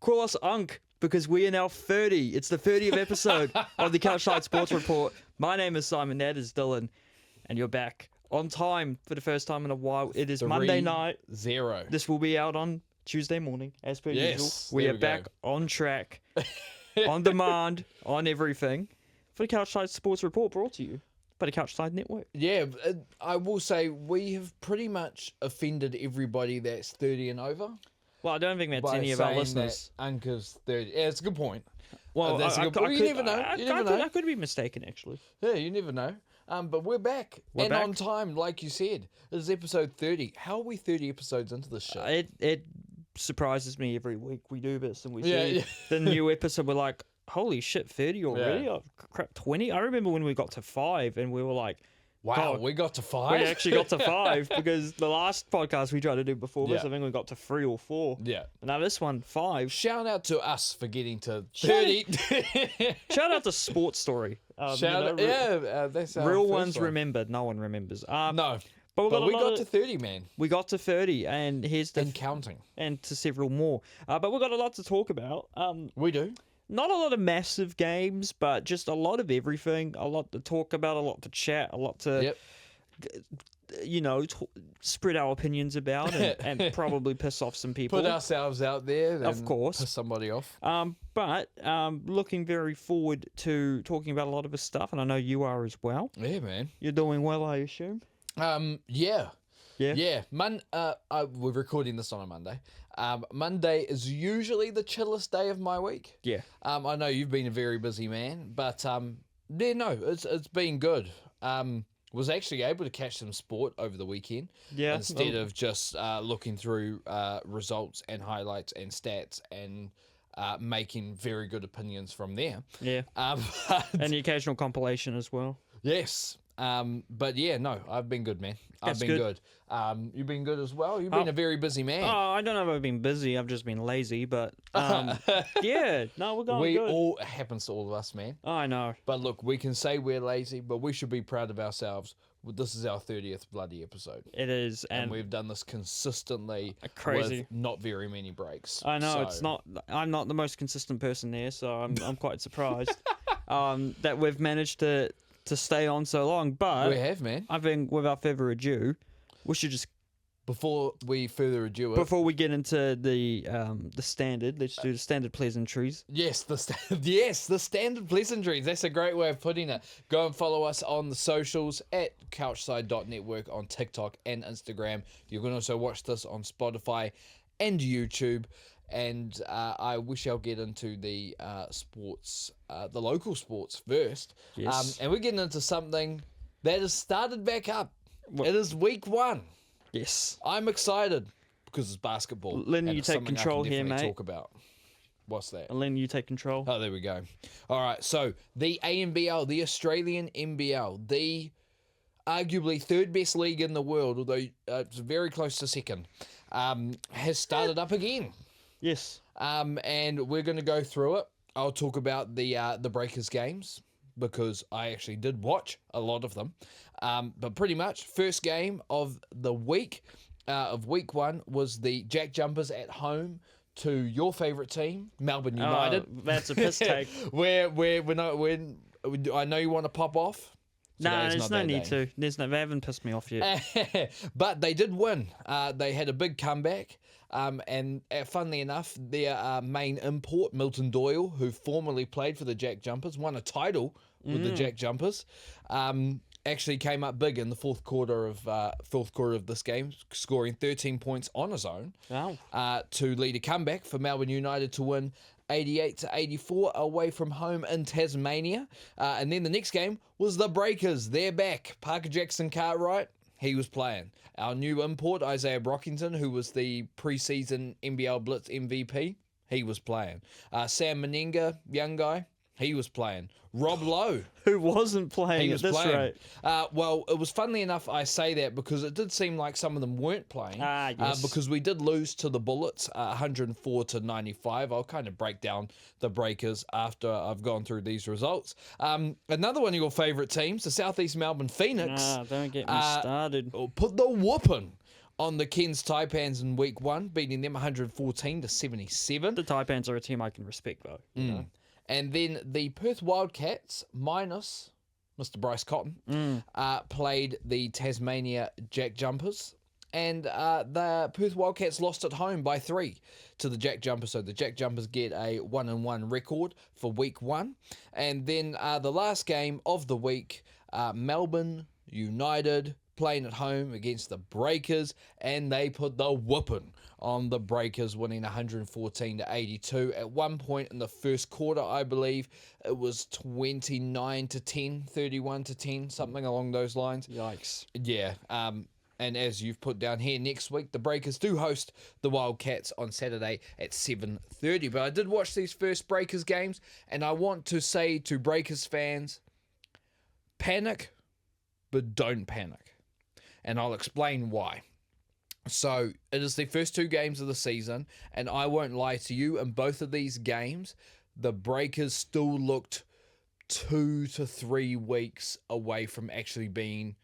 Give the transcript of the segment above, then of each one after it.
call us Unk because we are now 30. It's the 30th episode of the CouchSide Sports Report. My name is Simon, that is Dylan, and you're back on time for the first time in a while. It is Monday night. 3-0. This will be out on Tuesday morning, as per usual. We are back on track, on demand, on everything for the CouchSide Sports Report, brought to you by the CouchSide Network. Yeah, I will say we have pretty much offended everybody that's 30 and over. Well, I don't think that's by any of our saying listeners. that Anka's 30. Yeah, it's a good point. Well, That's a good point. You never know. I could be mistaken, actually. Yeah, you never know. But we're back. We're and back. on time, like you said. This is episode 30. How are we 30 episodes into this show? It surprises me every week we do this and we Yeah, see yeah. the new episode. We're like, holy shit, 30 already? Yeah. Oh, crap, 20? I remember when we got to 5 and we were like, Wow, God, we got to 5? we actually got to 5 because the last podcast we tried to do before this, Yeah. I think we got to 3 or 4. Yeah. Now this one, 5. Shout out to us for getting to 30. Shout out to Sports Story. That's our Real first ones one. remembered, no one remembers. No, but but we a lot got of- to 30, man. We got to 30, and here's the And counting. and to several more. But we've got a lot to talk about. We do. Not a lot of massive games, but just a lot of everything. A lot to talk about, a lot to chat, a lot to, Yep. spread our opinions about and probably piss off some people. Put ourselves out there. Of and course. Piss somebody off. But looking very forward to talking about a lot of this stuff, and I know you are as well. Yeah, man. You're doing well, I assume? Yeah. Yeah? Yeah. We're recording this on a Monday. Monday is usually the chillest day of my week. Yeah. I know you've been a very busy man, but it's been good. Was actually able to catch some sport over the weekend. Yeah. Instead of just looking through results and highlights and stats and making very good opinions from there. Yeah. But- And the occasional compilation as well. yes. But yeah, no, I've been good, man. That's I've been good. good. You've been good as well. You've been a very busy man. Oh, I don't know if I've been busy. I've just been lazy, but yeah. No, we're going we good. all it happens to all of us, man. Oh, I know. But look, we can say we're lazy, but we should be proud of ourselves. This is our 30th bloody episode. It is, And and we've done this consistently Crazy. with not very many breaks. I know So, it's not. I'm not the most consistent person there, so I'm quite surprised that we've managed to stay on so long. But we have, man. I think without further ado, we should just Before we further ado it, before we get into the standard, let's do the standard pleasantries. yes, the standard pleasantries. That's a great way of putting it. Go and follow us on the socials at couchside.network on TikTok and Instagram. You can also watch this on Spotify and YouTube. And I wish I'll get into the sports, the local sports first. Yes. And we're getting into something that has started back up. What? It is week 1. Yes. I'm excited because it's basketball. Lenny, and you it's take something I control can here, definitely mate. Talk about. What's that? Len, you take control. Oh, there we go. All right, so the ANBL, the Australian NBL, the arguably third best league in the world, although it's very close to second, has started up again. Yes. And we're going to go through it. I'll talk about the Breakers games because I actually did watch a lot of them. But pretty much, first game of the week, of week 1, was the Jack Jumpers at home to your favourite team, Melbourne United. Oh, that's a piss take. I know you want to pop off. No, Today's there's not no that need day. to. They haven't pissed me off yet. But they did win. They had a big comeback. And funnily enough, their main import, Milton Doyle, who formerly played for the Jack Jumpers, won a title with the Jack Jumpers. Actually came up big in the fourth quarter of this game, scoring 13 points on his own Wow. to lead a comeback for Melbourne United to win 88-84 away from home in Tasmania. And then the next game was the Breakers. They're back. Parker Jackson Cartwright, he was playing. Our new import, Isaiah Brockington, who was the preseason NBL Blitz MVP, he was playing. Sam Meninga, young guy, he was playing. Rob Lowe, Who wasn't playing he at was this playing. rate? Well, it was funnily enough I say that because it did seem like some of them weren't playing. Yes. Because we did lose to the Bullets, 104-95. I'll kind of break down the Breakers after I've gone through these results. Another one of your favourite teams, the Southeast Melbourne Phoenix, Don't get me started. put the whooping on the Cairns Taipans in week 1, beating them 114-77. The Taipans are a team I can respect, though. You know? And then the Perth Wildcats, minus Mr. Bryce Cotton, played the Tasmania Jack Jumpers. And the Perth Wildcats lost at home by 3 to the Jack Jumpers. So the Jack Jumpers get a 1-1 record for week 1. And then the last game of the week, Melbourne United playing at home against the Breakers, and they put the whooping on the Breakers, winning 114-82. At one point in the first quarter, I believe it was 29-10, 31-10, something along those lines. Yikes. Yeah. And as you've put down here, next week the Breakers do host the Wildcats on Saturday at 7:30. But I did watch these first Breakers games, and I want to say to Breakers fans, panic, but don't panic. And I'll explain why. So it is the first 2 games of the season, and I won't lie to you, in both of these games, the Breakers still looked 2 to 3 weeks away from actually being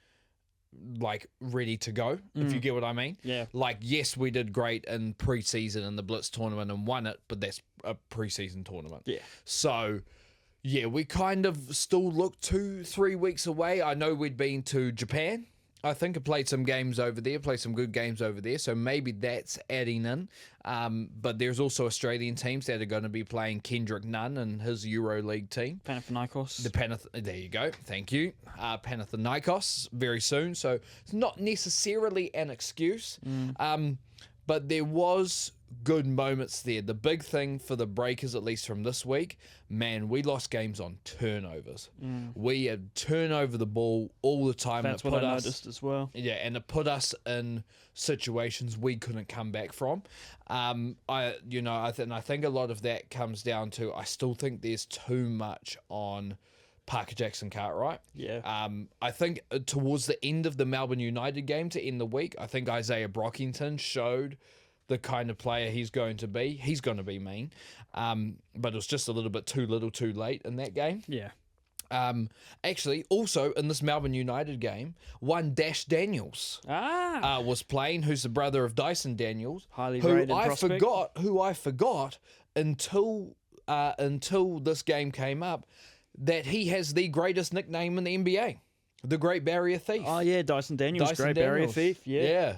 like ready to go, if you get what I mean. Yeah. Like, yes, we did great in preseason in the Blitz tournament and won it, but that's a preseason tournament. Yeah. So, yeah, we kind of still look 2-3 weeks away. I know we'd been to Japan. I think I played some games over there, played some good games over there, so maybe that's adding in. But there's also Australian teams that are going to be playing Kendrick Nunn and his EuroLeague team. Panathinaikos. There you go, thank you. Panathinaikos very soon, so it's not necessarily an excuse. But there was good moments there. The big thing for the Breakers, at least from this week, man, we lost games on turnovers. We had turn over the ball all the time. That's what I noticed as well. Yeah, and it put us in situations we couldn't come back from. I think a lot of that comes down to, I still think there's too much on Parker Jackson-Cartwright. Yeah. I think towards the end of the Melbourne United game to end the week, I think Isaiah Brockington showed the kind of player he's going to be. He's going to be mean. But it was just a little bit too little too late in that game. Yeah. Actually, also in this Melbourne United game, one Dash Daniels was playing, who's the brother of Dyson Daniels. Highly rated prospect. Who I forgot until this game came up, that he has the greatest nickname in the NBA, the Great Barrier Thief. Oh, yeah, Dyson Daniels, Great Barrier Thief. Yeah.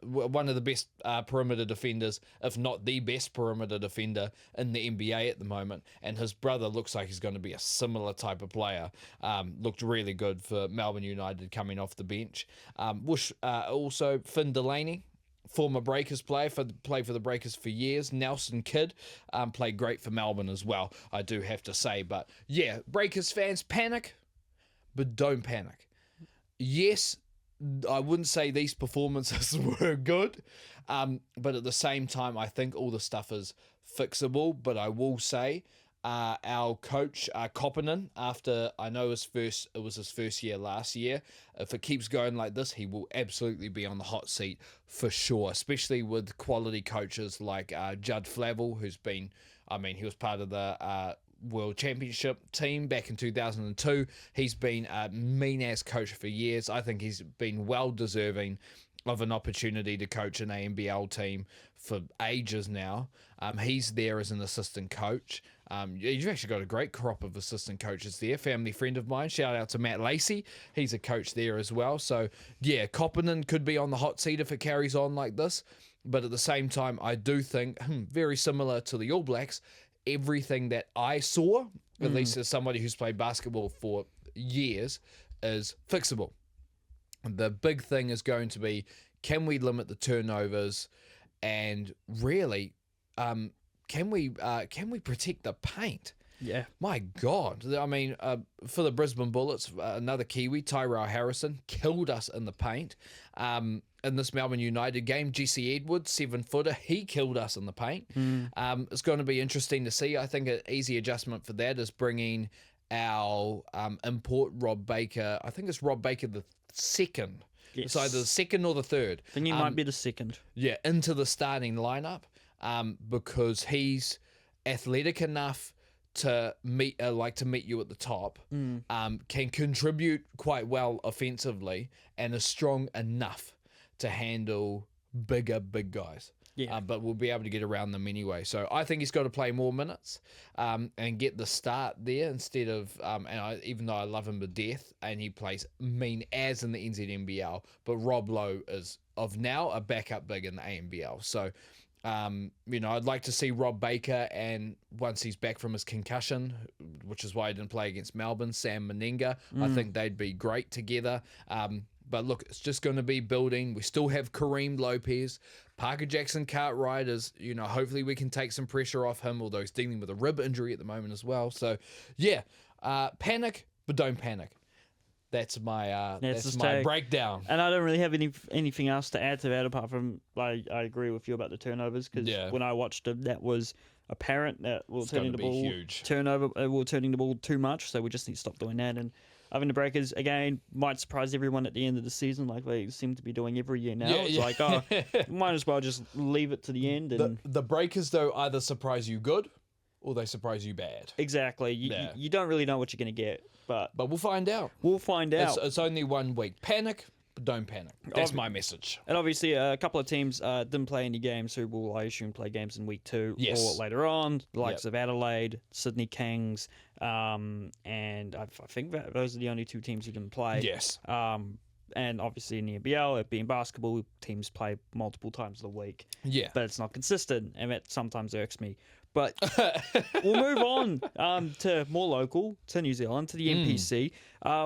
One of the best perimeter defenders, if not the best perimeter defender in the NBA at the moment. And his brother looks like he's going to be a similar type of player. Looked really good for Melbourne United coming off the bench. Also, Finn Delaney, former Breakers player, played for the Breakers for years. Nelson Kidd played great for Melbourne as well, I do have to say. But yeah, Breakers fans, panic, but don't panic. Yes, I wouldn't say these performances were good, but at the same time, I think all the stuff is fixable. But I will say, our coach, Koppinen, after I know it was his first year last year, if it keeps going like this, he will absolutely be on the hot seat for sure, especially with quality coaches like Judd Flavel, who's been, he was part of the World Championship team back in 2002. He's been a mean-ass coach for years. I think he's been well deserving of an opportunity to coach an ANBL team for ages now. He's there as an assistant coach. You've actually got a great crop of assistant coaches there. Family friend of mine, shout out to Matt Lacey. He's a coach there as well. So, yeah, Koppinen could be on the hot seat if it carries on like this. But at the same time, I do think, very similar to the All Blacks, everything that I saw, at least as somebody who's played basketball for years, is fixable. The big thing is going to be, can we limit the turnovers, and really, can we protect the paint? Yeah. My God. For the Brisbane Bullets, another Kiwi, Tyrell Harrison, killed us in the paint. In this Melbourne United game, Jesse Edwards, 7-footer, he killed us in the paint. It's going to be interesting to see. I think an easy adjustment for that is bringing our import, Rob Baker. I think it's Rob Baker the second. Yes. It's either the second or the third. I think he might be the second. Yeah, into the starting lineup, because he's athletic enough to meet you at the top, can contribute quite well offensively, and is strong enough to handle big guys. Yeah. But we'll be able to get around them anyway. So I think he's got to play more minutes and get the start there instead of, even though I love him to death and he plays mean as in the NZNBL, but Rob Lowe is of now a backup big in the ANBL. So, I'd like to see Rob Baker, and once he's back from his concussion, which is why he didn't play against Melbourne, Sam Meninga, I think they'd be great together. But look, it's just going to be building. We still have Kareem Lopez. Parker Jackson Cartwright is, hopefully we can take some pressure off him, although he's dealing with a rib injury at the moment as well. So, yeah, panic, but don't panic. That's my breakdown. And I don't really have anything else to add to that apart from I agree with you about the turnovers, because when I watched it, that was apparent that we're turning the ball we're turning the ball too much, so we just need to stop doing that. And I think the Breakers, again, might surprise everyone at the end of the season, like they seem to be doing every year now. It's like, might as well just leave it to the end. And the Breakers, though, either surprise you good or they surprise you bad. Exactly. You don't really know what you're going to get. But we'll find out. It's only 1 week. Panic, but don't panic. That's my message. And obviously, a couple of teams didn't play any games who will, I assume, play games in week 2 or later on. The likes of Adelaide, Sydney Kings, and I think that those are the only 2 teams who didn't play. Yes. And obviously in the NBL, it being basketball, teams play multiple times a week. Yeah. But it's not consistent, and that sometimes irks me. But we'll move on to more local, to New Zealand, to the NPC,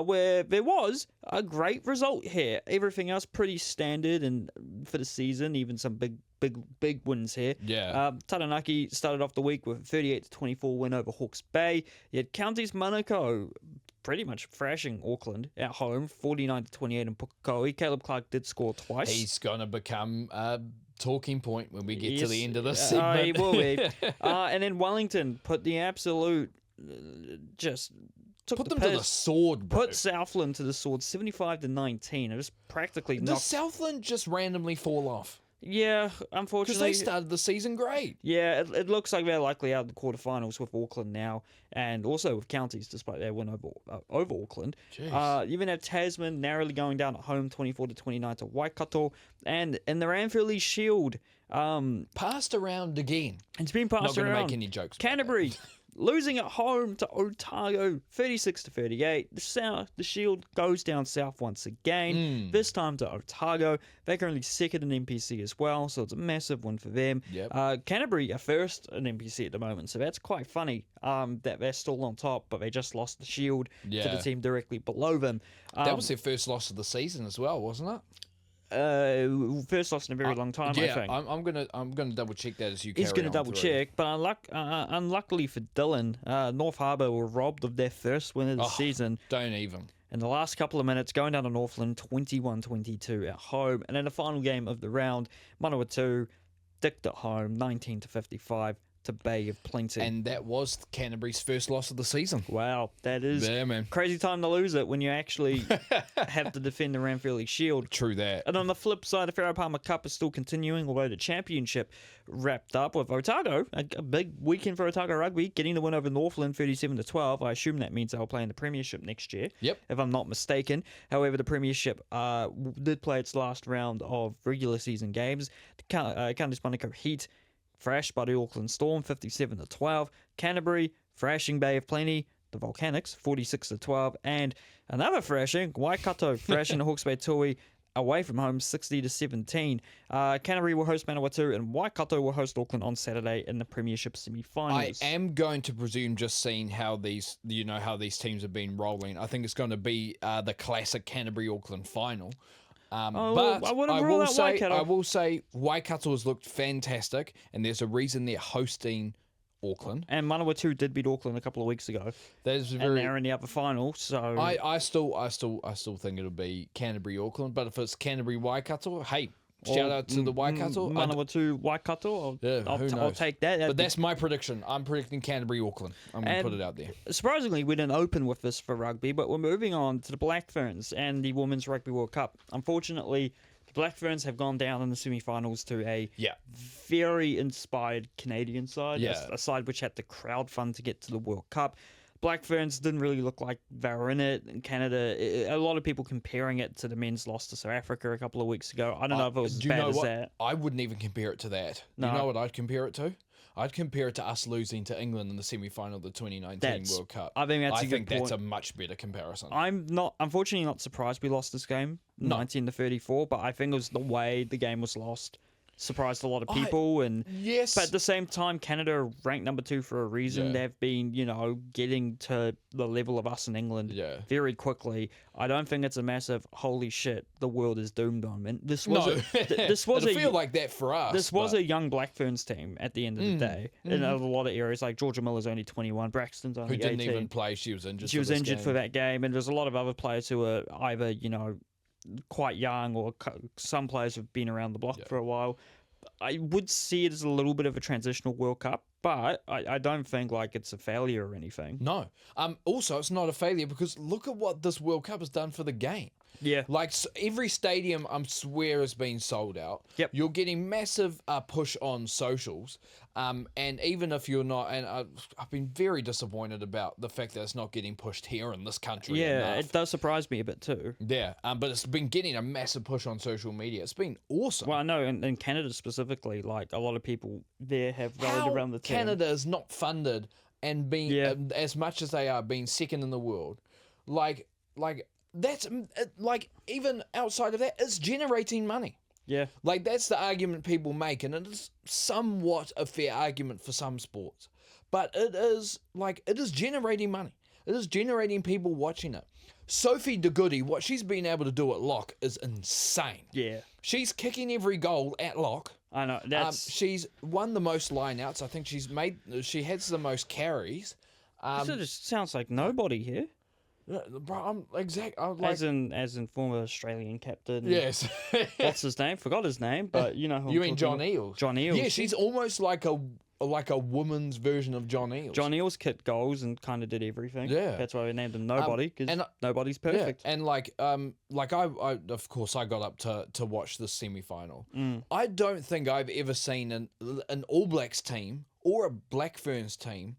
where there was a great result here. Everything else pretty standard and for the season, even some big wins here. Yeah. Taranaki started off the week with a 38-24 win over Hawke's Bay. You had Counties Manukau pretty much thrashing Auckland at home, 49-28 in Pukekohe. Caleb Clark did score twice. He's going to become talking point when we get to the end of this segment. He will be. And then Wellington put the absolute just took put the them piss, to the sword, bro. Put Southland to the sword, 75-19. It was practically Does Southland just randomly fall off? Yeah, Because unfortunately. they started the season great. Yeah, it looks like they're likely out of the quarterfinals with Auckland now, and also with Counties, despite their win over Auckland. You even have Tasman narrowly going down at home, 24-29 to Waikato, and in the Ranfurly Shield, Passed around again. it's been passed Not around. going to make any jokes. Canterbury losing at home to Otago, 36-38. The Shield goes down south once again. This time to Otago. They're currently second in NPC as well, so it's a massive win for them. Yep. Canterbury are first in NPC at the moment, so that's quite funny that they're still on top, but they just lost the Shield to the team directly below them. That was their first loss of the season as well, wasn't it? First loss in a very long time, I think. I'm gonna double check that as you. He's going to double check, but unluckily for Dylan, North Harbour were robbed of their first win of the season. Don't even. In the last couple of minutes, going down to Northland, 21-22 at home, and in the final game of the round, Manawatu dicked at home, 19-55 to Bay of Plenty. And that was Canterbury's first loss of the season. Wow, that is crazy time to lose it when you actually have to defend the Ranfurly Shield. True that. And on the flip side, the Farrow Palmer Cup is still continuing, although the championship wrapped up with Otago, a big weekend for Otago Rugby, getting the win over Northland 37-12. I assume that means they'll play in the Premiership next year, if I'm not mistaken. However, the Premiership did play its last round of regular season games. The Counties Manukau Heat thrashed by the Auckland Storm, 57-12. Canterbury thrashing Bay of Plenty, the Volcanics, 46-12. And another thrashing, Waikato thrashing the Hawke's Bay Tui away from home, 60-17. Canterbury will host Manawatu, and Waikato will host Auckland on Saturday in the Premiership semi-finals. I am going to presume, just seeing how these teams have been rolling, I think it's going to be the classic Canterbury-Auckland final. But I will say Waikato has looked fantastic, and there's a reason they're hosting Auckland. And Manawatu did beat Auckland a couple of weeks ago. And they're in the upper final. So I still think it'll be Canterbury Auckland. But if it's Canterbury Waikato, hey, shout out to the Waikato. Manawatu Waikato. I'll take that. But that's my prediction. I'm predicting Canterbury Auckland. I'm going to put it out there. Surprisingly, we didn't open with this for rugby, but we're moving on to the Black Ferns and the Women's Rugby World Cup. Unfortunately, the Black Ferns have gone down in the semi-finals to a very inspired Canadian side, a side which had to crowdfund to get to the World Cup. Black Ferns didn't really look like they were in it. In Canada, a lot of people comparing it to the men's loss to South Africa a couple of weeks ago. I don't know if it was as bad as that. I wouldn't even compare it to that. No. You know what I'd compare it to? I'd compare it to us losing to England in the semi-final of the 2019 World Cup. I think that's a good point. That's a much better comparison. I'm unfortunately not surprised we lost this game, 19-34, but I think it was the way the game was lost. Surprised a lot of people, yes. But at the same time, Canada are ranked number 2 for a reason. Yeah. They've been, getting to the level of us in England very quickly. I don't think it's a massive holy shit, the world is doomed on. And this was It'll feel like that for us. This was a young Black Ferns team at the end of the day. In a lot of areas, like Georgia Miller's only 21, Braxton's only 18. Who didn't even play? She was injured. She was injured for that game, and there's a lot of other players who are either quite young, or some players have been around the block for a while. I would see it as a little bit of a transitional World Cup, but I don't think like it's a failure or anything. No. Also, it's not a failure because look at what this World Cup has done for the game. Yeah. Like every stadium, I swear, has been sold out. Yep. You're getting massive push on socials. And even if you're not, and I've been very disappointed about the fact that it's not getting pushed here in this country. Yeah, enough. it does surprise me a bit too. Yeah, but it's been getting a massive push on social media. It's been awesome. Well, I know in Canada specifically, like a lot of people there have rallied around the team. Canada is not funded and being as much as they are being second in the world. Like that's like even outside of that, it's generating money. Yeah. Like, that's the argument people make, and it is somewhat a fair argument for some sports. But it is generating money. It is generating people watching it. Sophie De Goody, what she's been able to do at lock is insane. Yeah. She's kicking every goal at lock. I know. She's won the most lineouts. I think she has the most carries. It just sounds like nobody here. Bro, as in former Australian captain. Yes. What's his name? Forgot his name, but you know who you mean John Eales? John Eales. Yeah, she's almost like a woman's version of John Eales. John Eales kicked goals and kind of did everything. Yeah. That's why we named him Nobody, because nobody's perfect. Yeah. And I of course I got up to watch the semi-final. I don't think I've ever seen an All Blacks team or a Black Ferns team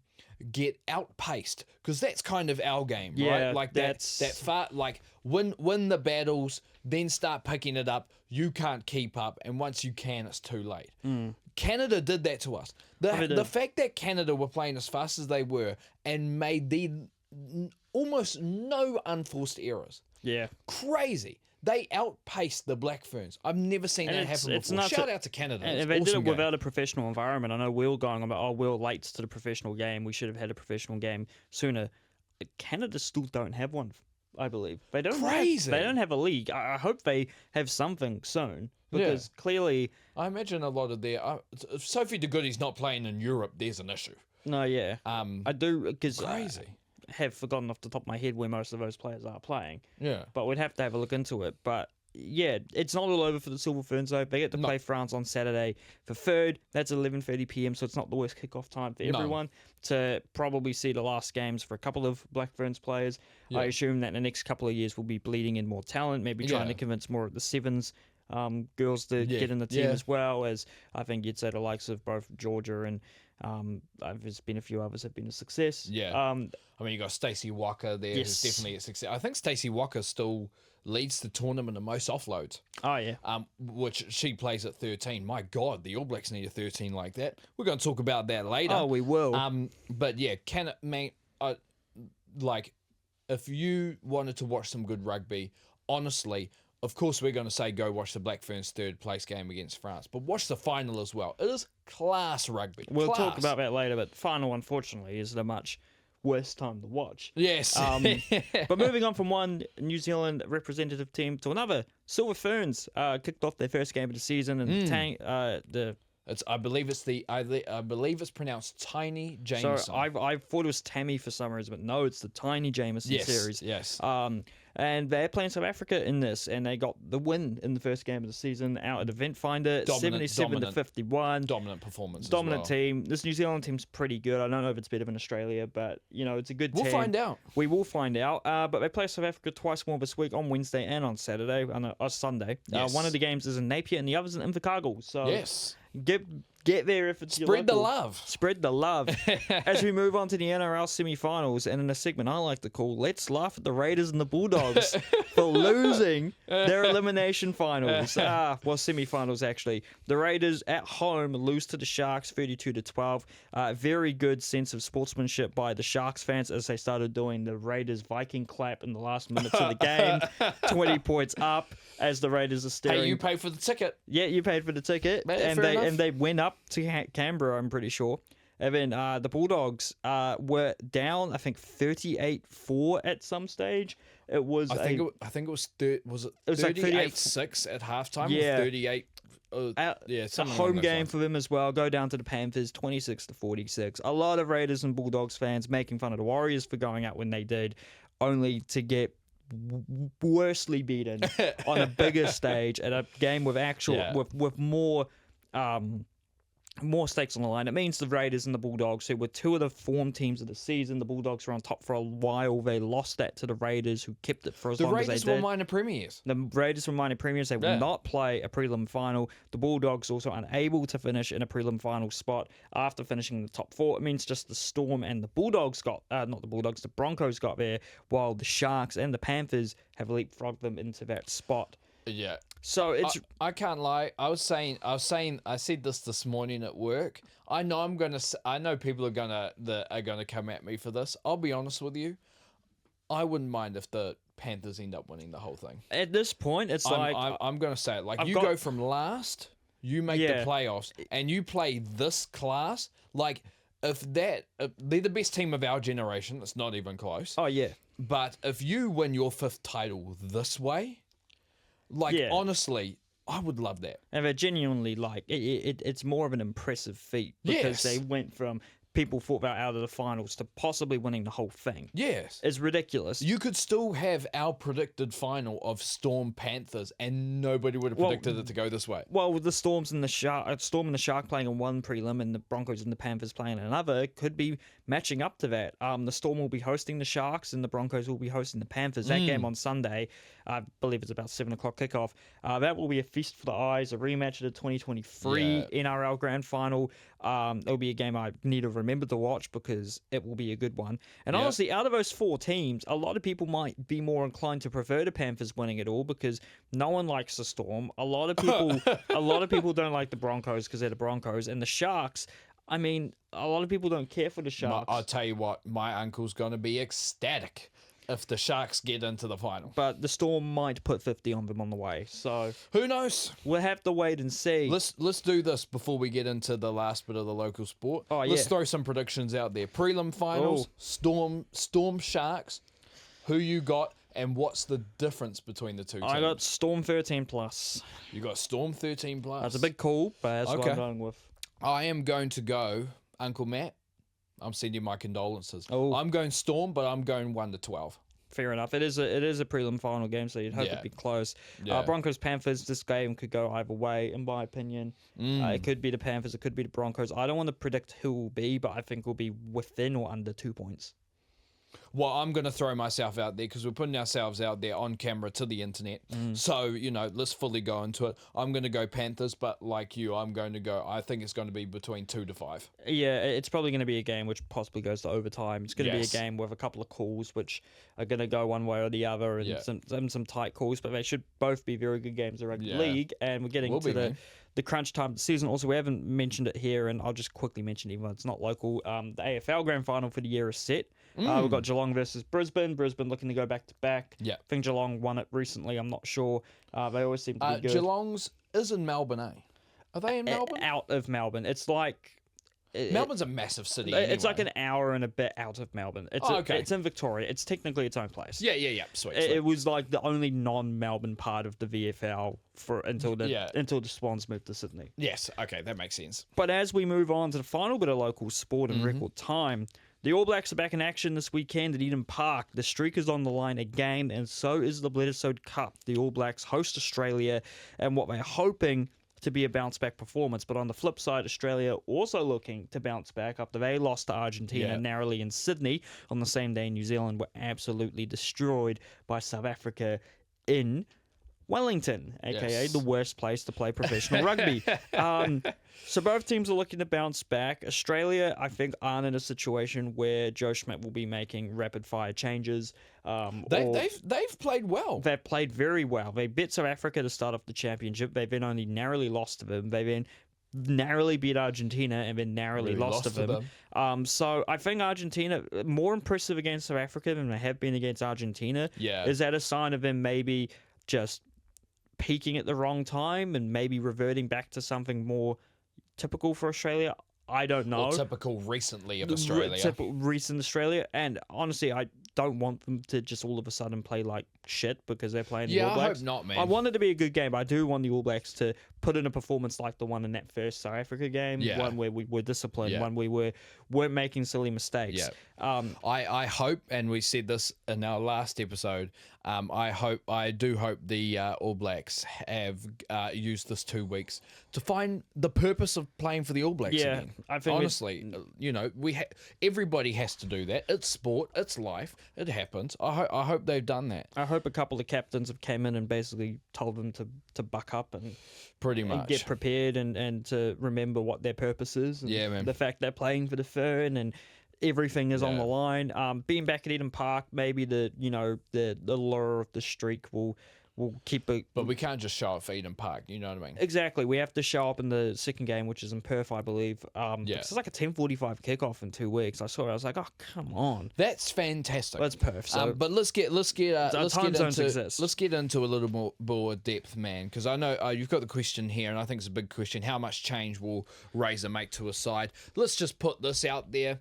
get outpaced, because that's kind of our game, right? Like that far, like win the battles, then start picking it up. You can't keep up, and once you can, it's too late. Canada did that to us. The fact that Canada were playing as fast as they were and made almost no unforced errors. Yeah, crazy. They outpaced the Black Ferns. I've never seen that happen before. Shout out to Canada. And they did it without a professional environment. I know Will going on about, Will late to the professional game. We should have had a professional game sooner. Canada still don't have one, I believe. They don't. Crazy. They don't have a league. I hope they have something soon, because clearly, I imagine a lot of their if Sophie De Goody's not playing in Europe, there's an issue. No, yeah. I do, because crazy. Have forgotten off the top of my head where most of those players are playing. Yeah. But we'd have to have a look into it. But yeah, it's not all over for the Silver Ferns though. They get to play France on Saturday for third. That's 11:30 p.m. So it's not the worst kickoff time for everyone to probably see the last games for a couple of Black Ferns players. Yeah. I assume that in the next couple of years we'll be bleeding in more talent, maybe trying to convince more of the sevens girls to get in the team as well, as I think you'd say the likes of both Georgia and there's been a few others have been a success. Yeah. I mean, you got Stacey Walker there, who's definitely a success. I think Stacey Walker still leads the tournament in most offloads. Oh, yeah. Which she plays at 13. My God, the All Blacks need a 13 like that. We're going to talk about that later. Oh, we will. But yeah, if you wanted to watch some good rugby, honestly, of course, we're going to say go watch the Black Ferns third place game against France, but watch the final as well. It is class rugby. We'll talk about that later, but the final, unfortunately, is the much worst time to watch. Yes. But moving on from one New Zealand representative team to another, Silver Ferns kicked off their first game of the season, and I believe it's pronounced Tiny Jameson. So I thought it was Tammy for some reason, but no, it's the Tiny Jameson series. Yes. And they're playing South Africa in this, and they got the win in the first game of the season out at Event Finder, 77-51. Dominant performance. Dominant team. This New Zealand team's pretty good. I don't know if it's better than Australia, but it's a good team. We'll find out. We will find out. But they play South Africa twice more this week, on Wednesday and on Saturday, on Sunday. Yes. One of the games is in Napier, and the other's in Invercargill. So yes. Get there if it's your Spread the local. love. Spread the love. As we move on to the NRL semi-finals, and in a segment I like to call "Let's Laugh at the Raiders and the Bulldogs" for losing their elimination finals. Semi-finals actually. The Raiders at home lose to the Sharks 32-12. Very good sense of sportsmanship by the Sharks fans as they started doing the Raiders Viking clap in the last minutes of the game. 20 points up as the Raiders are staring. Hey, you paid for the ticket. Yeah, you paid for the ticket, Man, fair enough. and they went up to Canberra, I'm pretty sure. And then the Bulldogs were down, I think 38-4 at some stage. It was I think it was 38-6 at halftime. Yeah. Or 38. It's a something home along those game lines. for them as well. Go down to the Panthers, 26-46. A lot of Raiders and Bulldogs fans making fun of the Warriors for going out when they did, only to get worsely beaten on a bigger stage at a game with with more stakes on the line. It means the Raiders and the Bulldogs, who were two of the form teams of the season, the Bulldogs were on top for a while. They lost that to the Raiders, who kept it for as long as they did. The Raiders were minor premiers. The Raiders were minor premiers. They will not play a prelim final. The Bulldogs also unable to finish in a prelim final spot after finishing in the top four. It means just the Storm and the Bulldogs got, not the Bulldogs, the Broncos got there, while the Sharks and the Panthers have leapfrogged them into that spot. Yeah. So it's I can't lie. I said this morning at work. I know people are gonna come at me for this. I'll be honest with you. I wouldn't mind if the Panthers end up winning the whole thing. at this point, it's I'm gonna say it. Like, go from last, you make the playoffs, and you play this class. Like, if they're the best team of our generation, it's not even close. oh yeah. But if you win your 5th title this way, like, honestly, I would love that. And they're genuinely it's more of an impressive feat because they went from people thought about out of the finals to possibly winning the whole thing. Yes. It's ridiculous. You could still have our predicted final of Storm Panthers, and nobody would have predicted it to go this way. Well, with the Storm and the Shark playing in one prelim and the Broncos and the Panthers playing in another, it could be matching up to that. The Storm will be hosting the Sharks and the Broncos will be hosting the Panthers. That game on Sunday, I believe it's about 7 o'clock kickoff. That will be a feast for the eyes, a rematch of the 2023 NRL Grand Final. It'll be a game I need to remember to watch because it will be a good one. And honestly, out of those 4 teams, a lot of people might be more inclined to prefer the Panthers winning it all because no one likes the Storm. A lot of people don't like the Broncos because they're the Broncos, and the Sharks. I mean, a lot of people don't care for the Sharks. I'll tell you what, my uncle's going to be ecstatic if the Sharks get into the final. But the Storm might put 50 on them on the way. So who knows? We'll have to wait and see. Let's do this before we get into the last bit of the local sport. Oh, Let's throw some predictions out there. Prelim finals, Storm Sharks. Who you got, and what's the difference between the two teams? I got Storm 13+. You got Storm 13+. That's a big call, but that's what I'm going with. I am going to go, Uncle Matt. I'm sending my condolences. Oh. I'm going Storm, but I'm going 1-12. Fair enough. It is a prelim final game, so you'd hope it'd be close. Yeah. Broncos Panthers. This game could go either way, in my opinion. It could be the Panthers. It could be the Broncos. I don't want to predict who will be, but I think will be within or under 2 points. Well, I'm going to throw myself out there because we're putting ourselves out there on camera to the internet. So, let's fully go into it. I'm going to go Panthers, but like you, I think it's going to be between 2 to 5. Yeah, it's probably going to be a game which possibly goes to overtime. It's going to be a game with a couple of calls which are going to go one way or the other and some tight calls, but they should both be very good games of rugby league. And we're getting to the crunch time of the season. Also, we haven't mentioned it here, and I'll just quickly mention it even though it's not local. The AFL Grand Final for the year is set. We've got Geelong versus Brisbane. Brisbane looking to go back-to-back. Yeah. I think Geelong won it recently. I'm not sure. They always seem to be good. Geelong's is in Melbourne, eh? Are they in Melbourne? Out of Melbourne. It's like... Melbourne's a massive city. It's like an hour and a bit out of Melbourne. It's in Victoria. It's technically its own place. Yeah. Sweet. It was like the only non-Melbourne part of the VFL until the Swans moved to Sydney. Yes. Okay, that makes sense. But as we move on to the final bit of local sport in record time, the All Blacks are back in action this weekend at Eden Park. The streak is on the line again, and so is the Bledisloe Cup. The All Blacks host Australia, and what they're hoping to be a bounce-back performance. But on the flip side, Australia also looking to bounce back after they lost to Argentina narrowly in Sydney on the same day New Zealand were absolutely destroyed by South Africa in Wellington, aka Yes. the worst place to play professional rugby. So both teams are looking to bounce back. Australia, I think, aren't in a situation where Joe Schmidt will be making rapid fire changes. They've played well. They've played very well. They beat South Africa to start off the championship. They've then only narrowly lost to them. They've then narrowly beat Argentina and then narrowly lost to them. So I think Argentina, more impressive against South Africa than they have been against Argentina. Yeah. Is that a sign of them maybe just peaking at the wrong time and maybe reverting back to something more typical for Australia? I don't know. Or typical recently of Australia. Typical recent Australia. And honestly, I don't want them to just all of a sudden play like shit because they're playing the All Blacks. I hope not, man. I want it to be a good game, but I do want the All Blacks to put in a performance like the one in that first South Africa game, one where we were disciplined, one where we weren't making silly mistakes. I hope, and we said this in our last episode, I do hope the All Blacks have used this 2 weeks to find the purpose of playing for the All Blacks again. I think honestly, everybody has to do that. It's sport, it's life, it happens. I hope they've done that. I hope a couple of captains have came in and basically told them to buck up and pretty much and get prepared and to remember what their purpose is. And man. The fact they're playing for the Fern and everything is on the line. Being back at Eden Park, maybe the lure of the streak will keep it. But we can't just show up for Eden Park, you know what I mean? Exactly. We have to show up in the second game, which is in Perth, I believe. It's like a 10:45 kickoff in 2 weeks. I saw it. I was like, oh, come on. That's fantastic. That's Perth. So. But let's get into a little more depth, man, because I know you've got the question here, and I think it's a big question. How much change will Razor make to a side? Let's just put this out there.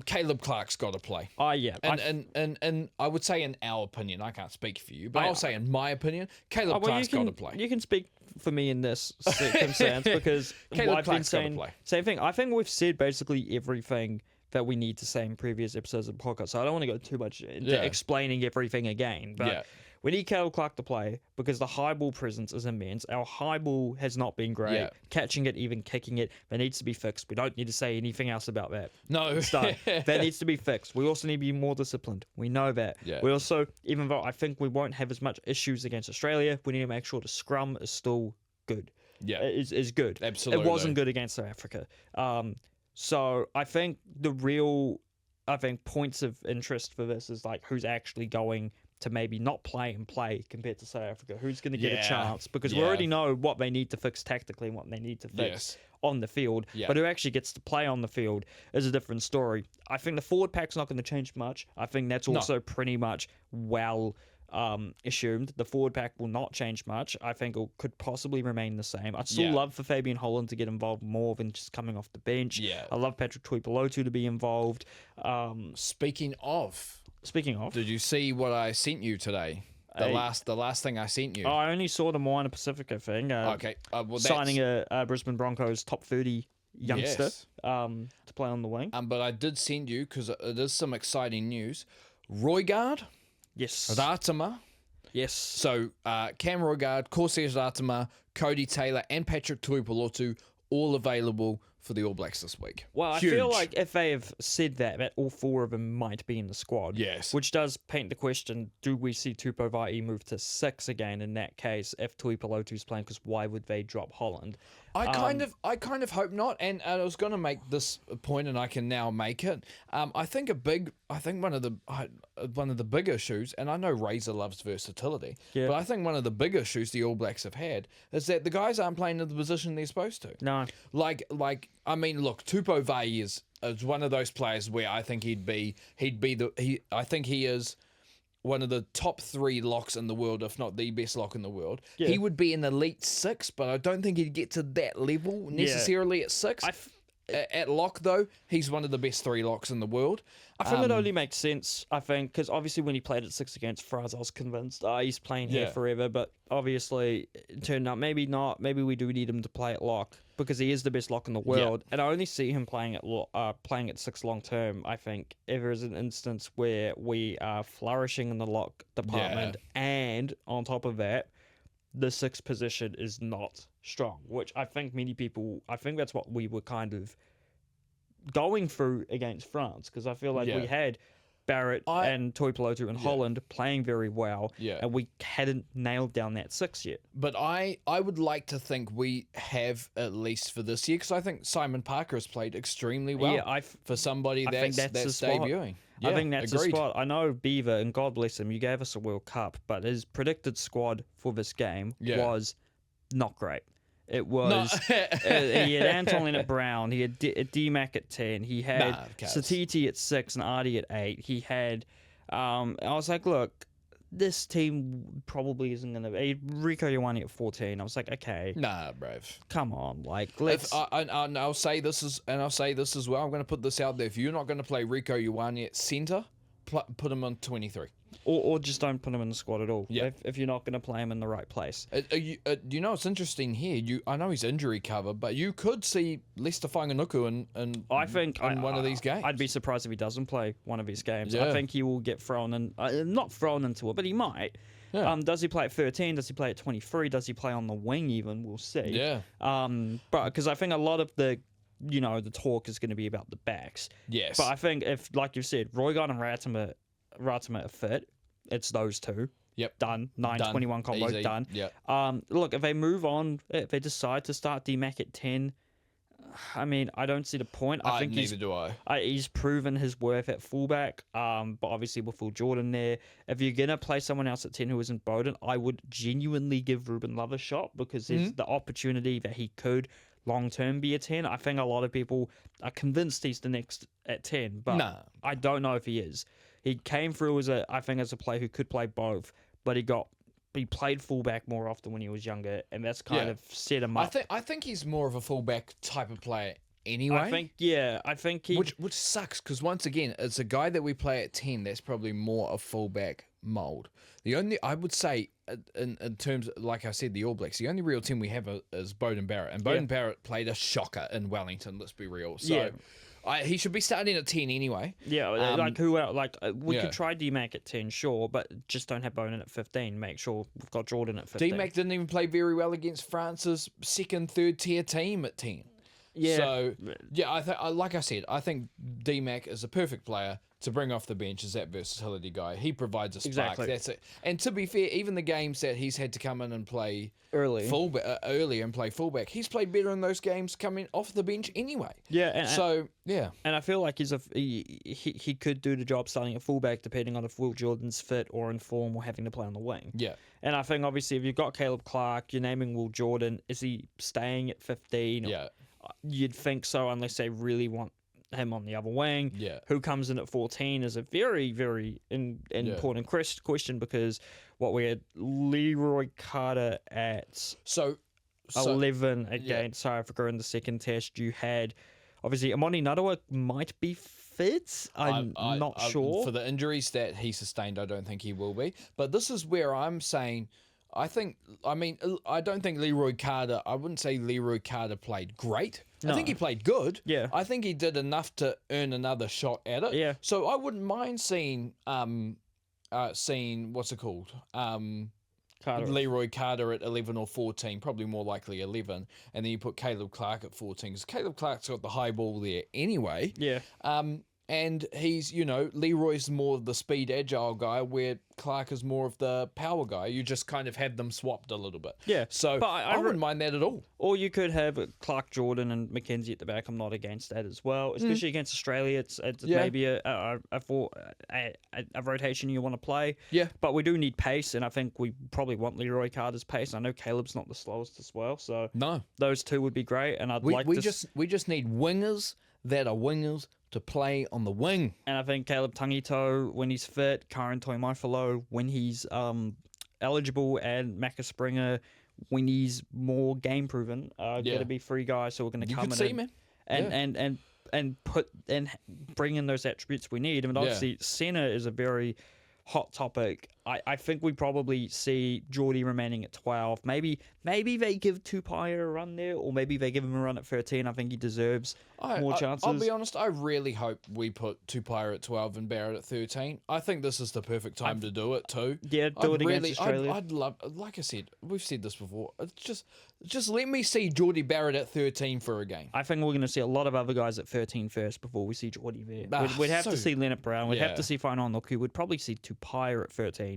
Caleb Clark's got to play. Oh, yeah. And I would say, in our opinion, I can't speak for you, but I'll say in my opinion, Caleb Clark's got to play. You can speak for me in this circumstance because Caleb Clark's got to play. Same thing. I think we've said basically everything that we need to say in previous episodes of the podcast, so I don't want to go too much into explaining everything again. But we need Caleb Clark to play because the high ball presence is immense. Our high ball has not been great. Yeah. Catching it, even kicking it, that needs to be fixed. We don't need to say anything else about that. No. It's done. That needs to be fixed. We also need to be more disciplined. We know that. Yeah. We also, even though I think we won't have as much issues against Australia, we need to make sure the scrum is still good. Yeah. Is good. Absolutely. It wasn't good against South Africa. So I think the real, points of interest for this is like who's actually going to maybe not play and play compared to South Africa. Who's going to get a chance? Because we already know what they need to fix tactically and what they need to fix on the field. Yeah. But who actually gets to play on the field is a different story. I think the forward pack's not going to change much. I think that's also pretty much well assumed. The forward pack will not change much. I think it could possibly remain the same. I'd still love for Fabian Holland to get involved more than just coming off the bench. Yeah. I love Patrick Tuipulotu to be involved. Speaking of, did you see what I sent you today? The last thing I sent you. Oh, I only saw the Moana Pacifica thing. Okay. Signing a Brisbane Broncos top 30 youngster to play on the wing. But I did send you, because it is some exciting news. Roygaard. Yes. Ratama. Yes. So Cam Roygaard, Corsairs Ratama, Cody Taylor, and Patrick Tuipulotu all available for the All Blacks this week. Well, Huge. I feel like if they have said that all four of them might be in the squad. Yes. Which does paint the question, do we see Tupou Vaa'i move to 6 again in that case if Tuipulotu's playing? Because why would they drop Holland? I kind of hope not, and I was going to make this point, and I can now make it. I think one of the big issues, and I know Razor loves versatility, but I think one of the big issues the All Blacks have had is that the guys aren't playing in the position they're supposed to. No, I mean, look, Tupou Vaa'i is one of those players where I think I think he is one of the top 3 locks in the world, if not the best lock in the world. Yeah. He would be an elite 6, but I don't think he'd get to that level necessarily at 6. At lock, though, he's one of the best 3 locks in the world. I think it only makes sense, because obviously when he played at 6 against France, I was convinced, he's playing here forever, but obviously it turned out maybe not. Maybe we do need him to play at lock, because he is the best lock in the world, and I only see him playing at 6 long term, I think, if there is an instance where we are flourishing in the lock department, and on top of that, the 6th position is not strong, which I think that's what we were kind of going through against France, because I feel like we had Barrett and Tuipulotu and Holland playing very well, Yeah. and we hadn't nailed down that 6 yet. But I would like to think we have, at least for this year, because I think Simon Parker has played extremely well for somebody think that's the spot. debuting. Yeah, I think that's agreed. the spot. I know Beaver, and God bless him, you gave us a World Cup, but his predicted squad for this game was not great. It was he had Anton Leonard-Brown, he had D-Mac at 10, he had Satiti at 6 and Artie at 8. He had I was like, look, this team probably isn't going to be Rico Ioane at 14. I was like, okay, nah, bruv, come on, like let's. I'll say this as well. I'm going to put this out there. If you're not going to play Rico Ioane at centre, put him on 23. Or just don't put him in the squad at all. Yeah. If you're not going to play him in the right place. You know, it's interesting here. I know he's injury cover, but you could see Lester Whanganuku in one of these games. I'd be surprised if he doesn't play one of his games. Yeah. I think he will get thrown in, not thrown into it, but he might. Yeah. Does he play at 13? Does he play at 23? Does he play on the wing even? We'll see. Yeah. But because I think a lot of the talk is going to be about the backs. Yes. But I think if, like you said, Roygaard and Ratimer are fit, it's those two. Yep. Done. 9-21 combo, Easy. done. Yep. Look, if they move on, if they decide to start D-Mac at 10, I mean, I don't see the point. I think neither do I. He's proven his worth at fullback, but obviously with Phil Jordan there. If you're going to play someone else at 10 who isn't Bowden, I would genuinely give Ruben Love a shot because there's the opportunity that he could long-term be a 10. I think a lot of people are convinced he's the next at 10, but I don't know if he is. He came through as a player who could play both, but he played fullback more often when he was younger, and that's kind of set him up. I think he's more of a fullback type of player anyway. I think he... Which sucks, because once again, it's a guy that we play at 10 that's probably more a fullback mould. The only, I would say, in terms, like I said, the All Blacks, the only real team we have is Bowden Barrett, and Bowden Barrett played a shocker in Wellington, let's be real. So... he should be starting at 10 anyway. Yeah, like who else? Like we could try D-Mac at 10, sure, but just don't have Bowden at 15. Make sure we've got Jordan at 15. D-Mac didn't even play very well against France's second, third tier team at 10. Yeah. So like I said, I think D-Mac is a perfect player to bring off the bench as that versatility guy. He provides a spark. Exactly. That's it. And to be fair, even the games that he's had to come in and play early and play fullback, he's played better in those games coming off the bench anyway. Yeah. And I feel like he could do the job starting at fullback depending on if Will Jordan's fit or in form or having to play on the wing. Yeah. And I think obviously if you've got Caleb Clark, you're naming Will Jordan. Is he staying at 15? Yeah. You'd think so unless they really want him on the other wing. Yeah. Who comes in at 14 is a very, very important question because we had Leroy Carter at 11 again. South Africa in the second test. You had obviously Amoni Nadawa might be fit. I'm not sure. For the injuries that he sustained, I don't think he will be. But this is where I'm saying I don't think Leroy Carter, I wouldn't say Leroy Carter played great. No. I think he played good. Yeah. I think he did enough to earn another shot at it. Yeah. So I wouldn't mind seeing what's it called? Leroy Carter at 11 or 14, probably more likely 11. And then you put Caleb Clark at 14, because Caleb Clark's got the high ball there anyway. Yeah. And he's, Leroy's more of the speed agile guy, where Clark is more of the power guy. You just kind of have them swapped a little bit. Yeah. So but I wouldn't mind that at all. Or you could have Clark Jordan and McKenzie at the back. I'm not against that as well, especially against Australia. It's maybe a rotation you want to play. Yeah. But we do need pace, and I think we probably want Leroy Carter's pace. I know Caleb's not the slowest as well, so those two would be great. And we just need wingers that are wingers to play on the wing. And I think Caleb Tangito, when he's fit, Karen Toimaifalo, when he's eligible, and Macca Springer, when he's more game proven, going to be three guys who are going to come in and bring in those attributes we need. I mean, obviously, centre is a very hot topic I think we probably see Geordie remaining at 12. Maybe they give Tupaia a run there, or maybe they give him a run at 13. I think he deserves more chances. I'll be honest, I really hope we put Tupaia at 12 and Barrett at 13. I think this is the perfect time to do it too. Yeah, do it against Australia. I'd love, like I said, we've said this before. It's just let me see Geordie Barrett at 13 for a game. I think we're going to see a lot of other guys at 13 first before we see Geordie there. We'd have to see Leonard Brown. We'd have to see Whainanoku. We'd probably see Tupaia at 13.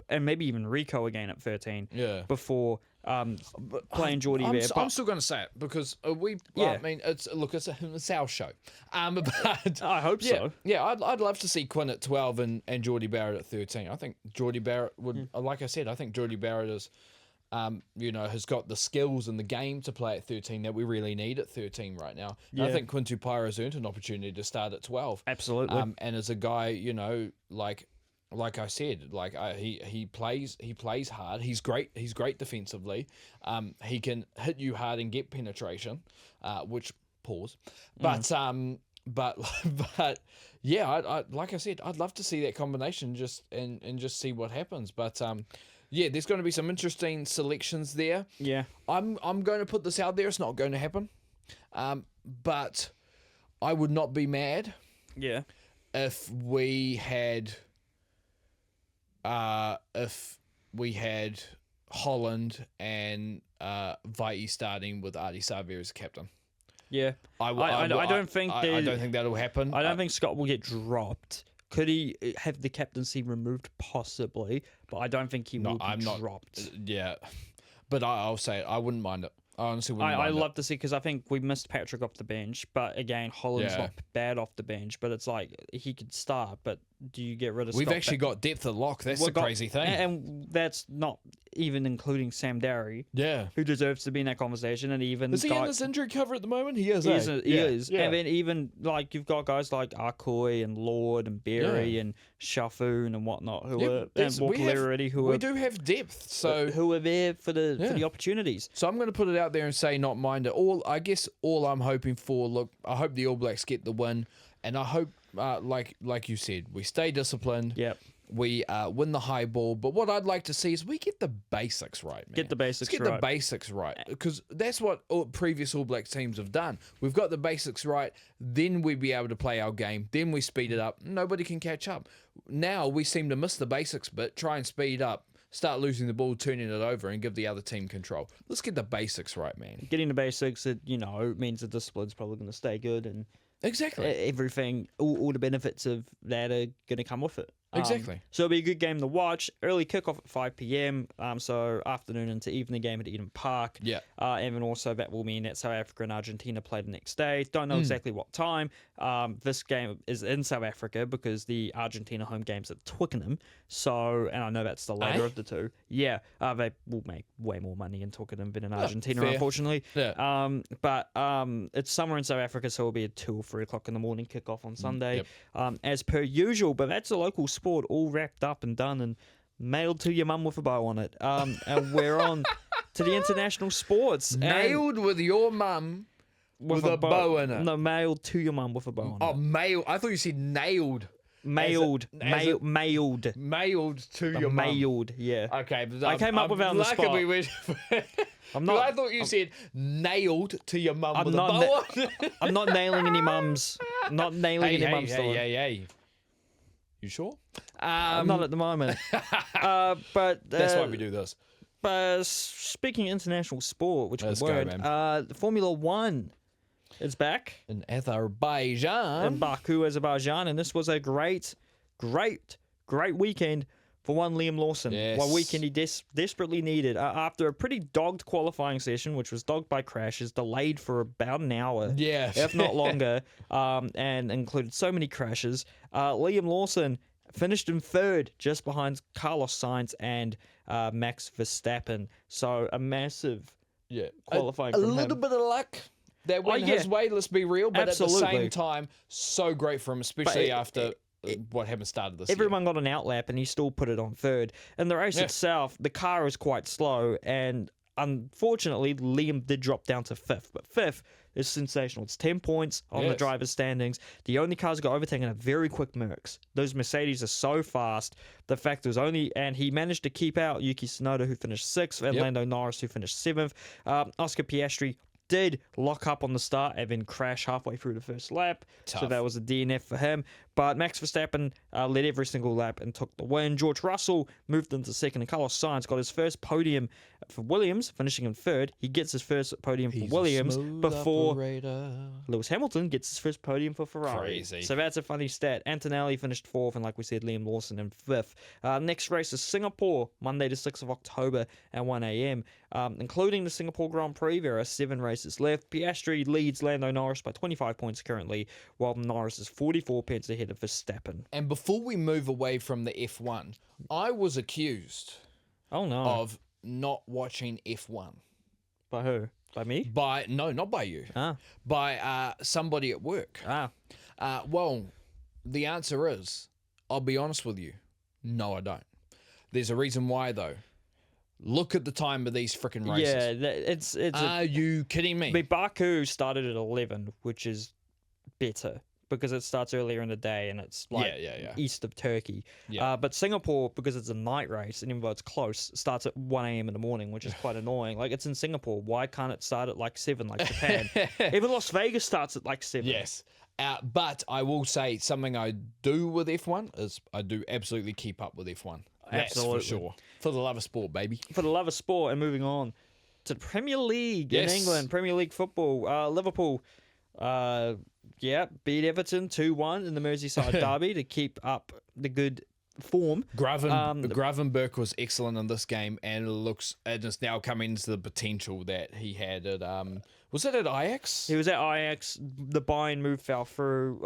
And maybe even Rico again at 13 before playing Geordie there. I'm still going to say it because I mean, it's our show. But I hope so. Yeah, I'd love to see Quinn at 12 and Geordie Barrett at 13. I think Geordie Barrett would, like I said, I think Geordie Barrett is, has got the skills in the game to play at 13 that we really need at 13 right now. And I think Quinn Tupaia has earned an opportunity to start at 12. Absolutely. And as a guy, like I said, he plays hard. He's great. He's great defensively. He can hit you hard and get penetration, which pause. But yeah, I like I said, I'd love to see that combination just see what happens. But yeah, there's going to be some interesting selections there. Yeah, I'm going to put this out there. It's not going to happen. But I would not be mad. Yeah, if we had Holland and Vai'i starting with Ardie Savea as captain. Yeah, I don't think that'll happen. I don't think Scott will get dropped. Could he have the captaincy removed? Possibly, but I don't think he will be dropped. Yeah, but I'll say it. I wouldn't mind it. I honestly wouldn't mind it. I'd love to see, because I think we missed Patrick off the bench, but again, Holland's not bad off the bench, but it's like he could start, but do you get rid of We've Scott actually got depth at lock. That's the crazy thing. And that's not even including Sam Darry, who deserves to be in that conversation. And even is he in this injury cover at the moment? He is. He is. Yeah. And then even like you've got guys like Arcoy and Lord and Berry and Shafoon and whatnot who are and Walker already we do have depth, so who are there for the opportunities. So I'm going to put it out there and say not mind it. I guess all I'm hoping for. Look, I hope the All Blacks get the win, and I hope. Like you said, we stay disciplined. Yep. We win the high ball. But what I'd like to see is we get the basics right, man. Get the basics right. Let's get the basics right. Because that's what previous All Black teams have done. We've got the basics right. Then we'd be able to play our game. Then we speed it up. Nobody can catch up. Now we seem to miss the basics bit, try and speed up, start losing the ball, turning it over, and give the other team control. Let's get the basics right, man. Getting the basics, it means the discipline's probably going to stay good, and exactly everything, all the benefits of that are going to come with it. Exactly. So it'll be a good game to watch. Early kickoff at 5 p.m. So afternoon into evening game at Eden Park. Yeah. And then also that will mean that South Africa and Argentina play the next day. Don't know exactly what time. This game is in South Africa because the Argentina home game's at Twickenham. So, and I know that's the later of the two. Yeah. They will make way more money in Twickenham than in Argentina, unfortunately. Yeah. But it's somewhere in South Africa, so it'll be a 2 or 3 o'clock in the morning kickoff on Sunday. Yep. As per usual, but that's a local sport all wrapped up and done and mailed to your mum with a bow on it. And we're on to the international sports. Nailed with your mum with a bow in it. No, mailed to your mum with a bow on it. Oh, mailed. I thought you said nailed. Mailed to your mum. Mailed, yeah. Okay. I came up with it on the spot. I thought you said nailed to your mum with a bow on it. I'm not nailing any mums. Not nailing any mums. Hey. You sure? Not at the moment. But that's why we do this. But speaking of international sport, which Let's we weren't, Formula One is back in Azerbaijan, in Baku, Azerbaijan, and this was a great weekend for one Liam Lawson. Yes. One weekend he desperately needed after a pretty dogged qualifying session, which was dogged by crashes, delayed for about an hour, if not longer, and included so many crashes. Liam Lawson finished in third, just behind Carlos Sainz and Max Verstappen. So a massive qualifying. A little bit of luck. That went his way, let's be real, but absolutely. At the same time, so great for him, especially after what happened started this Everyone year. got an outlap and he still put it on third. And the race itself, the car was quite slow, and unfortunately, Liam did drop down to 5th, but 5th is sensational. It's 10 points on the driver's standings. The only cars got overtaken are very quick Mercs. Those Mercedes are so fast. The fact was and he managed to keep out Yuki Tsunoda, who finished 6th, and Lando Norris, who finished 7th. Oscar Piastri did lock up on the start and then crash halfway through the first lap. Tough. So that was a DNF for him. But Max Verstappen led every single lap and took the win. George Russell moved into second, and Carlos Sainz got his first podium for Williams, finishing in 3rd. He gets his first podium for Williams before Lewis Hamilton gets his first podium for Ferrari. Crazy. So that's a funny stat. Antonelli finished 4th, and like we said, Liam Lawson in 5th. Next race is Singapore, Monday the 6th of October at 1 a.m., including the Singapore Grand Prix. There are 7 races left. Piastri leads Lando Norris by 25 points currently, while Norris is 44 points ahead of Verstappen. And before we move away from the F1, I was accused of not watching F1. By who? By me? No, not by you. Ah. By somebody at work. Well, the answer is, I'll be honest with you, no, I don't. There's a reason why, though. Look at the time of these freaking races. Yeah, it's. Are you kidding me? Baku started at 11, which is better, because it starts earlier in the day and it's like east of Turkey. Yeah. But Singapore, because it's a night race and even though it's close, starts at 1 a.m. in the morning, which is quite annoying. Like, it's in Singapore. Why can't it start at like 7 like Japan? Even Las Vegas starts at like 7. Yes. But I will say something I do with F1 is I do absolutely keep up with F1. That's Absolutely. for sure. For the love of sport, baby. For the love of sport. And moving on to the Premier League in England, Premier League football. Liverpool beat Everton 2-1 in the Merseyside derby to keep up the good form. Gravenberch was excellent in this game, and it's now coming into the potential that he had at was it at Ajax? He was at Ajax. The Bayern move fell through.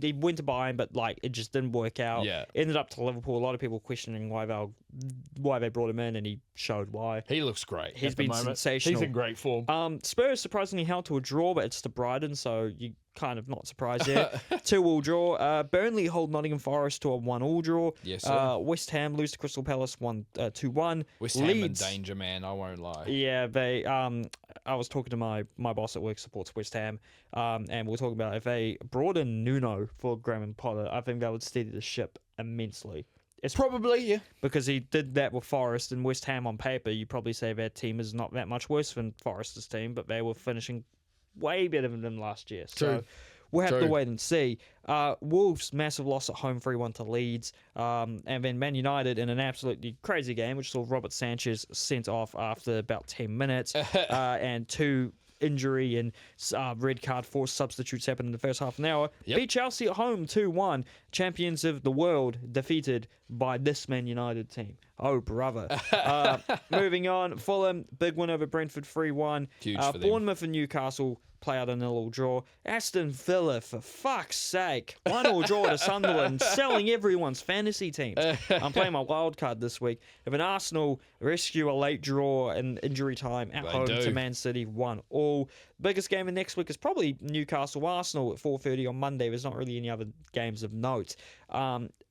He went to Bayern, but like it just didn't work out. Yeah. Ended up to Liverpool. A lot of people questioning why they brought him in, and he showed why. He looks great. He's been sensational. He's in great form. Spurs surprisingly held to a draw, but it's to Brighton, so you kind of not surprised there. 2-2 draw. Burnley hold Nottingham Forest to a 1-1 draw. Yes, sir. West Ham lose to Crystal Palace 2-1. West Ham in danger, man. I won't lie. Yeah, they. I was talking to my boss at work, supports West Ham, and we were talking about if they brought in Nuno for Graham Potter, I think that would steady the ship immensely. It's probably, yeah. Because he did that with Forest and West Ham on paper. You probably say their team is not that much worse than Forest's team, but they were finishing way better than them last year. So we'll have to wait and see. Wolves, massive loss at home, 3-1 to Leeds. And then Man United in an absolutely crazy game, which saw Robert Sanchez sent off after about 10 minutes. And 2 injury and red card forced substitutes happened in the first half an hour. Beat Chelsea at home 2-1. Champions of the world defeated by this Man United team. Oh, brother. Moving on, Fulham, big win over Brentford 3-1. Huge for them. Bournemouth and Newcastle play out a 0-0 draw. Aston Villa, for fuck's sake, 1-0 draw to Sunderland, selling everyone's fantasy teams. I'm playing my wild card this week. If an Arsenal rescue a late draw in injury time at home to Man City 1-1. Biggest game of next week is probably Newcastle-Arsenal at 4:30 on Monday. There's not really any other games of note.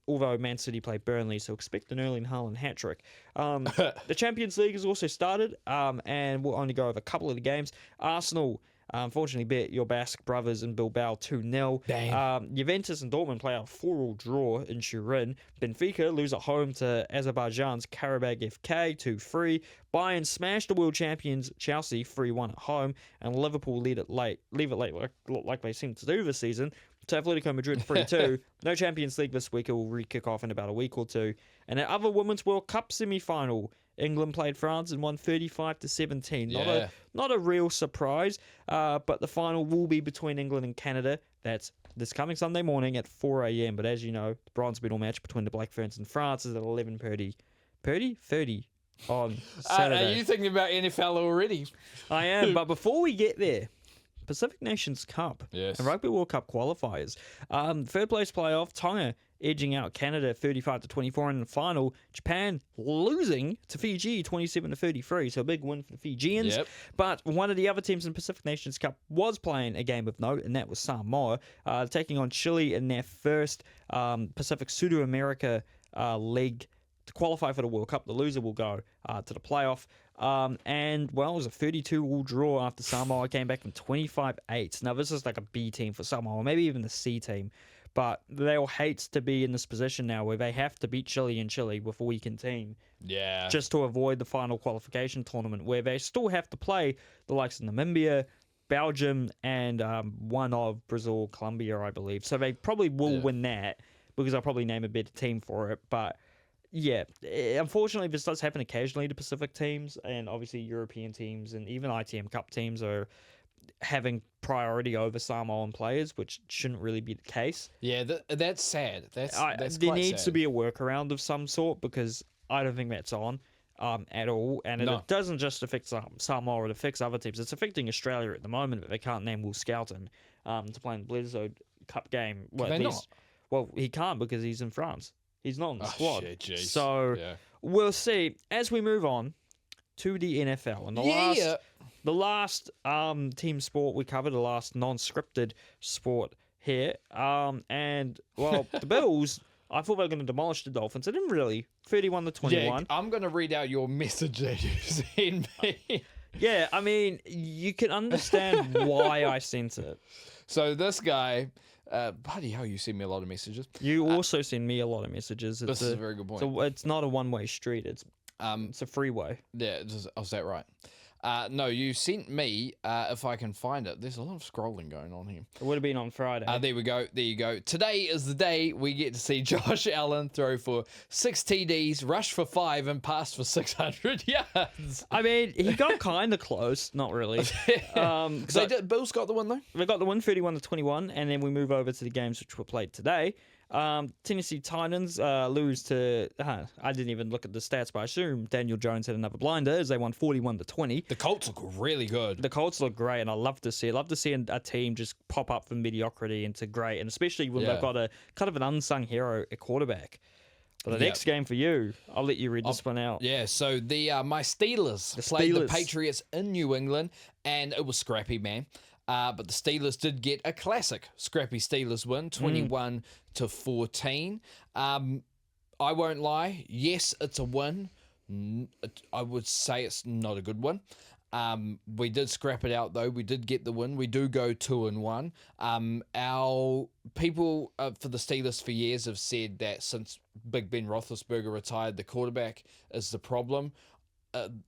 Although Man City play Burnley, so expect an Erling Haaland hat-trick. The Champions League has also started, and we'll only go over a couple of the games. Arsenal unfortunately beat your Basque brothers in Bilbao 2-0. Juventus and Dortmund play a 4-4 draw in Turin. Benfica lose at home to Azerbaijan's Karabag FK 2-3. Bayern smashed the world champions Chelsea 3-1 at home, and Liverpool leave it late like they seem to do this season to Atletico Madrid 3-2. No Champions League this week. It will re-kick off in about a week or two. And the other Women's World Cup semi-final, England played France and won 35-17. Not a real surprise, but the final will be between England and Canada. That's this coming Sunday morning at 4 a.m. But as you know, the bronze medal match between the Black Ferns and France is at 11:30 on Saturday. Are you thinking about NFL already? I am, but before we get there, Pacific Nations Cup and Rugby World Cup qualifiers. Third place playoff, Tonga edging out Canada 35-24 in the final. Japan losing to Fiji 27-33, so a big win for the Fijians. But one of the other teams in the Pacific Nations Cup was playing a game of note, and that was Samoa, taking on Chile in their first Pacific Pseudo-America leg to qualify for the World Cup. The loser will go to the playoff. And, well, it was a 32-all draw after Samoa came back from 25-8. Now, this is like a B team for Samoa, maybe even the C team. But they'll hate to be in this position now where they have to beat Chile and Chile with a weakened team. Yeah. Just to avoid the final qualification tournament where they still have to play the likes of Namibia, Belgium, and one of Brazil, Colombia, I believe. So they probably will win that because I'll probably name a better team for it. But yeah, unfortunately, this does happen occasionally to Pacific teams, and obviously European teams and even ITM Cup teams are having priority over Samoan players, which shouldn't really be the case. Yeah, that's sad. That's there quite needs sad. to be a workaround of some sort because I don't think that's on at all. And it doesn't just affect Samoa, it affects other teams. It's affecting Australia at the moment, but they can't name Will Skelton to play in the Blizzard Cup game. Well, Can they not? Well, he can't because he's in France. He's not in the squad. Shit, jeez. So we'll see as we move on to the NFL. And the last team sport we covered, the last non-scripted sport here. And, well, the Bills, I thought they were going to demolish the Dolphins. They didn't really. 31-21. Yeah, I'm going to read out your message that you sent me. Yeah, I mean, you can understand why I sent it. So this guy... bloody hell, you send me a lot of messages. You also send me a lot of messages. This is a very good point. So it's not a one-way street. It's a freeway. Yeah, is that right? No, you sent me, if I can find it. There's a lot of scrolling going on here. It would have been on Friday. There we go. There you go. Today is the day we get to see Josh Allen throw for 6 TDs, rush for 5, and pass for 600 yards. I mean, he got kind of close. Not really. Bills got the win, though? They got the win 31-21, and then we move over to the games which were played today. Tennessee Titans lose to... I didn't even look at the stats, but I assume Daniel Jones had another blinder as they won 41-20. The Colts look really good. The Colts look great, and I love to see it. Love to see a team just pop up from mediocrity into great, and especially when they've got a kind of an unsung hero at quarterback. But the next game for you, I'll let you read this one out. Yeah, so my Steelers played the Patriots in New England, and it was scrappy, man. But the Steelers did get a classic scrappy Steelers win, 21-14. I won't lie. Yes, it's a win. I would say it's not a good one. We did scrap it out, though. We did get the win. We do go 2-1. Our people for the Steelers for years have said that since Big Ben Roethlisberger retired, the quarterback is the problem.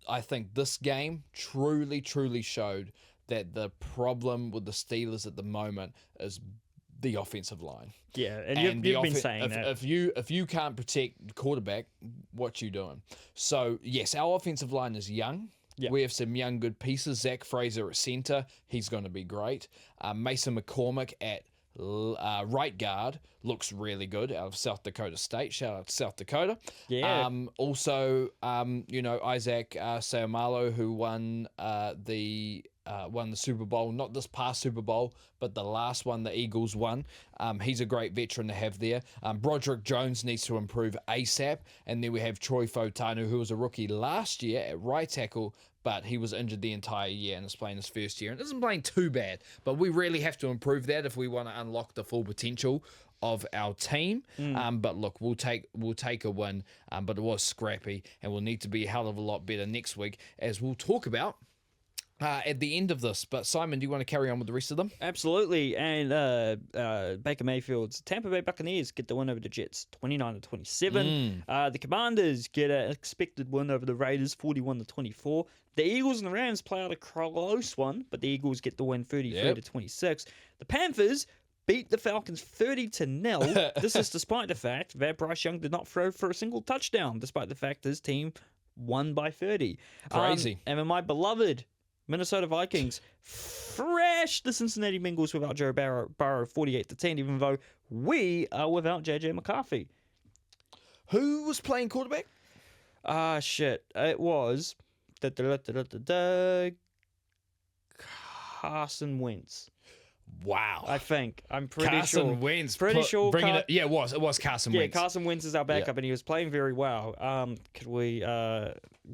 I think this game truly showed that the problem with the Steelers at the moment is the offensive line. Yeah, and you've been saying that. If you can't protect the quarterback, what you doing? So, yes, our offensive line is young. Yep. We have some young, good pieces. Zach Fraser at center. He's going to be great. Mason McCormick at right guard looks really good out of South Dakota State. Shout out to South Dakota. Yeah. Also, Isaac Seumalo, who won the Super Bowl, not this past Super Bowl, but the last one the Eagles won. He's a great veteran to have there. Broderick Jones needs to improve ASAP. And then we have Troy Fautanu, who was a rookie last year at right tackle, but he was injured the entire year and is playing his first year. And isn't playing too bad, but we really have to improve that if we want to unlock the full potential of our team. But look, we'll take a win, but it was scrappy, and we'll need to be a hell of a lot better next week, as we'll talk about at the end of this. But Simon, do you want to carry on with the rest of them? Absolutely. And Baker Mayfield's Tampa Bay Buccaneers get the win over the Jets, 29-27. The Commanders get an expected win over the Raiders, 41-24. The Eagles and the Rams play out a close one, but the Eagles get the win, 33-26. The Panthers beat the Falcons 30-0. This is despite the fact that Bryce Young did not throw for a single touchdown, despite the fact his team won by 30. Crazy. And then my beloved Minnesota Vikings thrashed the Cincinnati Bengals without Joe Burrow 48-10, even though we are without JJ McCarthy. Who was playing quarterback? It was Carson Wentz. Wow. I think. I'm pretty Carson sure. Wentz. Pretty sure. Yeah, it was Carson Wentz. Yeah, Carson Wentz is our backup, and he was playing very well. Could we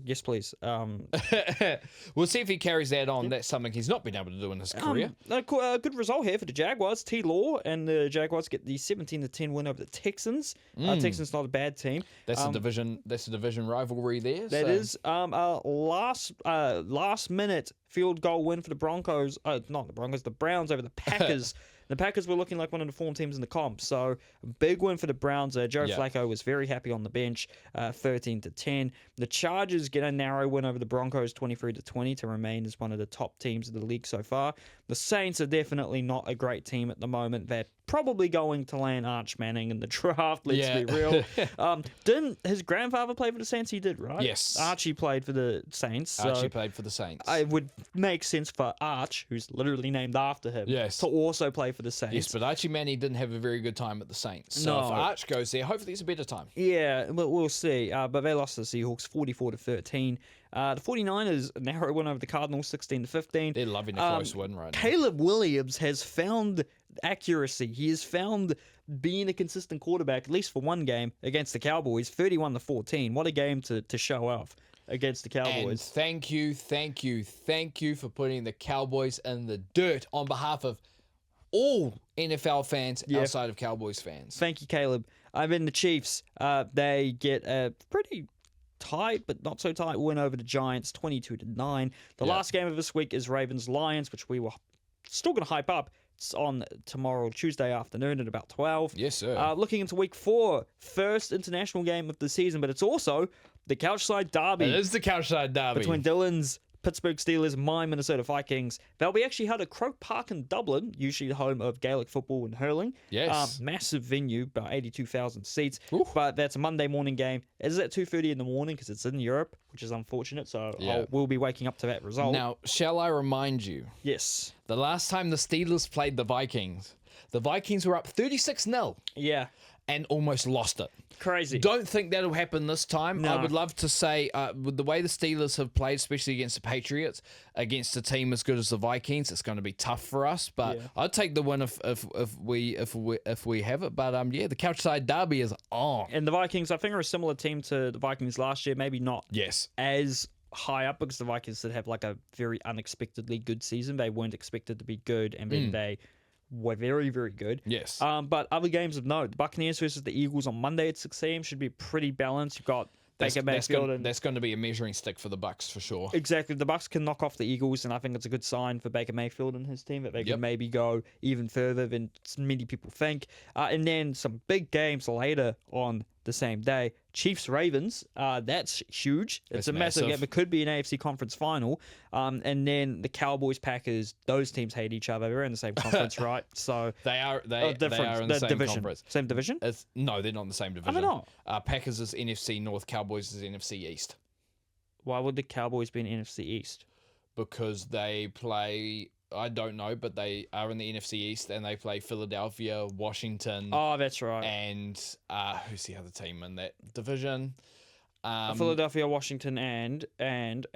Yes, please. We'll see if he carries that on. That's something he's not been able to do in his career. A good result here for the Jaguars. T-Law and the Jaguars get the 17-10 win over the Texans. Texans not a bad team. That's a division. That's a division rivalry there. That is last minute field goal win for the Broncos. Not the Broncos, the Browns over the Packers. The Packers were looking like one of the form teams in the comp, so big win for the Browns. Joe Flacco was very happy on the bench, 13-10. The Chargers get a narrow win over the Broncos, 23-20, to remain as one of the top teams of the league so far. The Saints are definitely not a great team at the moment. They're probably going to land Arch Manning in the draft. Let's be real. Didn't his grandfather play for the Saints? He did, right? Yes. Archie played for the Saints. Archie played for the Saints. It would make sense for Arch, who's literally named after him, to also play for the Saints. Yes, but Archie Manning didn't have a very good time at the Saints. So if Arch goes there, hopefully it's a better time. Yeah, we'll see. But they lost to the Seahawks 44-13. The 49ers narrow win over the Cardinals 16-15. They're loving a close win right now. Caleb Williams has found accuracy. He has found being a consistent quarterback, at least for one game, against the Cowboys, 31-14. What a game to show off against the Cowboys. And thank you for putting the Cowboys in the dirt on behalf of all NFL fans outside of Cowboys fans. Thank you, Caleb. In the Chiefs, they get a pretty tight but not so tight win over the Giants, 22-9. The last game of this week is Ravens-Lions, which we were still going to hype up. It's on tomorrow, Tuesday afternoon at about 12. Yes, sir. Looking into week 4, first international game of the season, but it's also the CouchSide Derby. It is the CouchSide Derby. Between Dylan's Pittsburgh Steelers, my Minnesota Vikings. They'll be actually held at Croke Park in Dublin, usually the home of Gaelic football and hurling. Yes. Massive venue, about 82,000 seats. Oof. But that's a Monday morning game. It is at 2:30 in the morning because it's in Europe, which is unfortunate. So we'll be waking up to that result. Now, shall I remind you? Yes. The last time the Steelers played the Vikings were up 36-0. Yeah. And almost lost it. Crazy. Don't think that'll happen this time. No. I would love to say, with the way the Steelers have played, especially against the Patriots, against a team as good as the Vikings, it's going to be tough for us. But I'd take the win if we have it. But the CouchSide Derby is on. And the Vikings, I think, are a similar team to the Vikings last year. Maybe not as high up, because the Vikings did have like a very unexpectedly good season. They weren't expected to be good, and then they were very, very good. Yes. But other games of note, the Buccaneers versus the Eagles on Monday at 6 a.m. should be pretty balanced. You've got Baker Mayfield. That's going to be a measuring stick for the Bucks for sure. Exactly. The Bucks can knock off the Eagles, and I think it's a good sign for Baker Mayfield and his team that they can maybe go even further than many people think. And then some big games later on the same day. Chiefs-Ravens, that's huge. It's a massive game. It could be an AFC conference final. And then the Cowboys-Packers, those teams hate each other. They're in the same conference, right? So They are in the same division. conference. Same division? No, they're not in the same division. Are they not? Packers is NFC North, Cowboys is NFC East. Why would the Cowboys be in NFC East? Because they play... I don't know, but they are in the NFC East, and they play Philadelphia, Washington. Oh, that's right. And who's the other team in that division? Philadelphia, Washington, and it's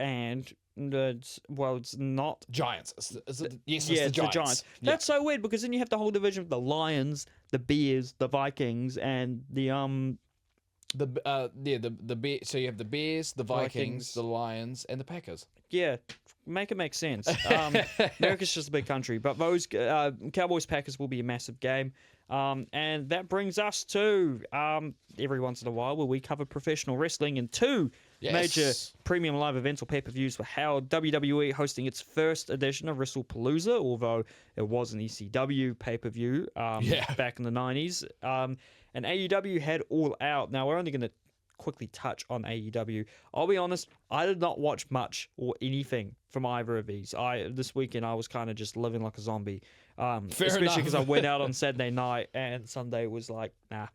not Giants. It's the Giants. The Giants. That's so weird, because then you have the whole division of the Lions, the Bears, the Vikings, and the Bear. So you have the Bears, the Vikings, the Lions, and the Packers. Yeah. Make it make sense. America's just a big country, but those Cowboys-Packers will be a massive game. And that brings us to every once in a while where we cover professional wrestling, and two major premium live events or pay-per-views were held. WWE hosting its first edition of WrestlePalooza, although it was an ECW pay-per-view back in the 90s. And AEW had All Out. Now, we're only going to quickly touch on AEW. I'll be honest, I did not watch much or anything from either of these. This weekend I was kind of just living like a zombie, especially because I went out on Saturday night and Sunday was like, nah,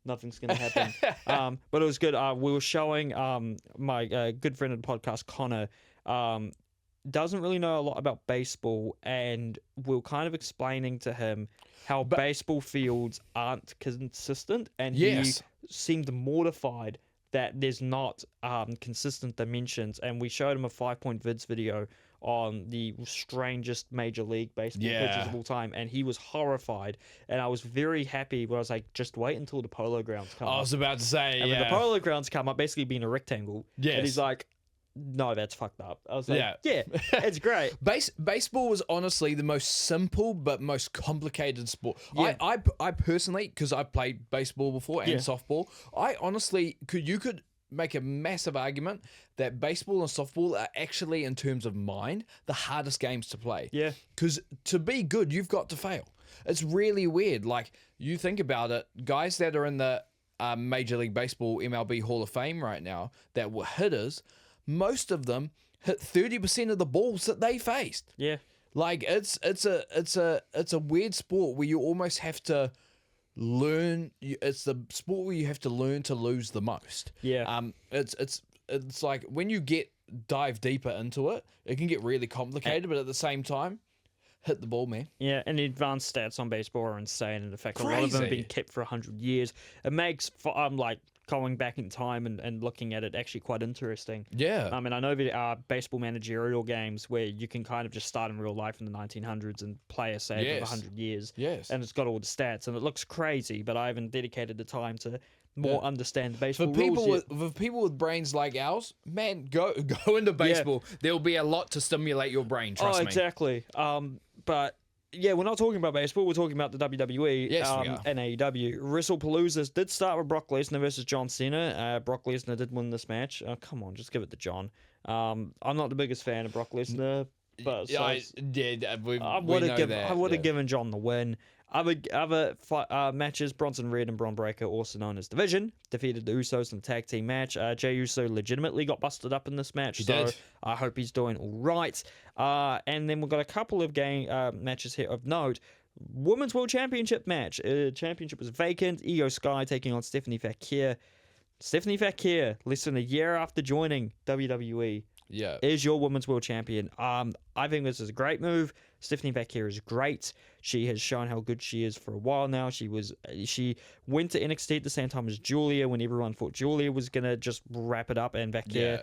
nothing's gonna happen. But it was good. We were showing my good friend of the podcast, Connor, doesn't really know a lot about baseball, and we were kind of explaining to him how baseball fields aren't consistent, and he seemed mortified that there's not consistent dimensions. And we showed him a 5-point vids video on the strangest Major League Baseball pitches of all time, and he was horrified. And I was very happy when I was like, just wait until the Polo Grounds come up. I was about to say, and when the Polo Grounds come up, basically being a rectangle, and he's like, no, that's fucked up. I was like, Yeah. yeah, it's great. Baseball was honestly the most simple but most complicated sport. Yeah. I personally, because I played baseball before and Yeah. softball, I honestly could make a massive argument that baseball and softball are actually, in terms of mind, the hardest games to play. Yeah. Because to be good, you've got to fail. It's really weird. Like, you think about it, guys that are in the Major League Baseball MLB Hall of Fame right now that were hitters, most of them hit 30% of the balls that they faced. Yeah. Like, it's a weird sport where you almost have to learn. It's the sport where you have to learn to lose the most. Yeah. It's like when you dive deeper into it, it can get really complicated, but at the same time, hit the ball, man. Yeah, and the advanced stats on baseball are insane. And the fact a lot of them have been Crazy. kept for 100 years, it makes like going back in time and looking at it actually quite interesting. Yeah. And I know there are baseball managerial games where you can kind of just start in real life in the 1900s and play a save of Yes. 100 years. Yes. And it's got all the stats, and it looks crazy, but I haven't dedicated the time to more understand the baseball For people rules yet. for people with brains like ours, man, go into baseball. There'll be a lot to stimulate your brain. Trust me. Exactly. But yeah, we're not talking about baseball. We're talking about the WWE Yes, we are. and AEW. WrestlePalooza did start with Brock Lesnar versus John Cena. Brock Lesnar did win this match. Come on, just give it to John. I'm not the biggest fan of Brock Lesnar, but Yeah, I would have given John the win. Other matches, Bronson Reed and Braun Breaker, also known as Division, defeated the Usos in a tag team match. Jey Uso legitimately got busted up in this match, so did. I hope he's doing all right. And then we've got a couple of matches here of note. Women's World Championship match. Championship was vacant. Io Sky taking on Stephanie Fakir. Stephanie Fakir, less than a year after joining WWE, is your Women's World Champion. I think this is a great move. Stephanie Fakir is great. She has shown how good she is for a while now. She went to NXT at the same time as Julia when everyone thought Julia was going to just wrap it up, and Fakir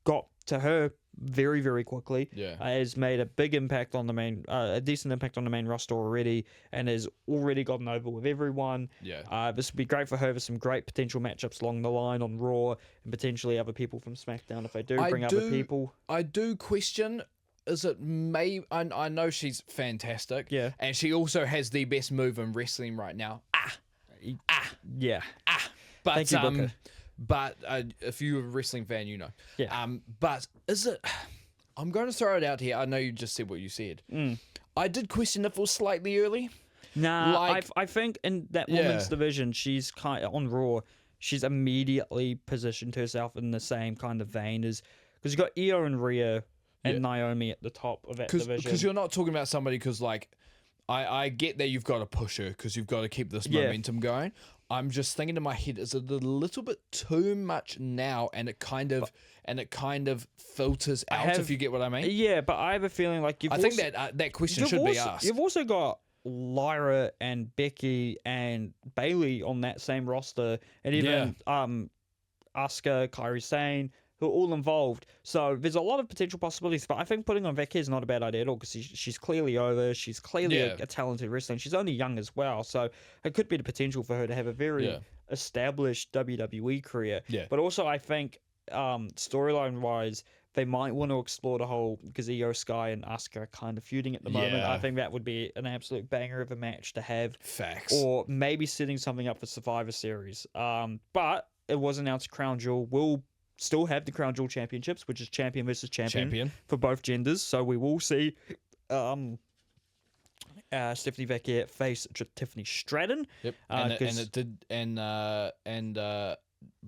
got to her very, very quickly. Has made a big impact on the main, a decent impact on the main roster already, and has already gotten over with everyone. This would be great for her for some great potential matchups along the line on Raw, and potentially other people from SmackDown if they do bring other people. I do question. Is it I know she's fantastic. And she also has the best move in wrestling right now. But Thank you, Booker. But if you're a wrestling fan, you know. Yeah. But is it? I'm going to throw it out here. I know you just said what you said. I did question if it was slightly early. Nah, I think in that women's division, she's kind of on Raw. She's immediately positioned herself in the same kind of vein as, because you got Io and Rhea and Naomi at the top of that division. Because you're not talking about somebody because, like, I get that you've got to push her because you've got to keep this momentum going. I'm just thinking in my head, is it a little bit too much now, and it kind of filters out, if you get what I mean? Yeah, but I have a feeling like I think that question should be asked. You've also got Lyra and Becky and Bailey on that same roster, and even Asuka, Kairi Sane, who are all involved. So there's a lot of potential possibilities, but I think putting on Becky is not a bad idea at all, because she's clearly over. She's clearly a talented wrestler, and she's only young as well. So it could be the potential for her to have a very established WWE career. But also I think storyline-wise, they might want to explore the whole, because Io Sky and Asuka are kind of feuding at the moment. I think that would be an absolute banger of a match to have. Facts. Or maybe setting something up for Survivor Series. But it was announced Crown Jewel will still have the Crown Jewel Championships, which is champion versus champion for both genders. So we will see Stephanie Fakir face Tiffany Stratton.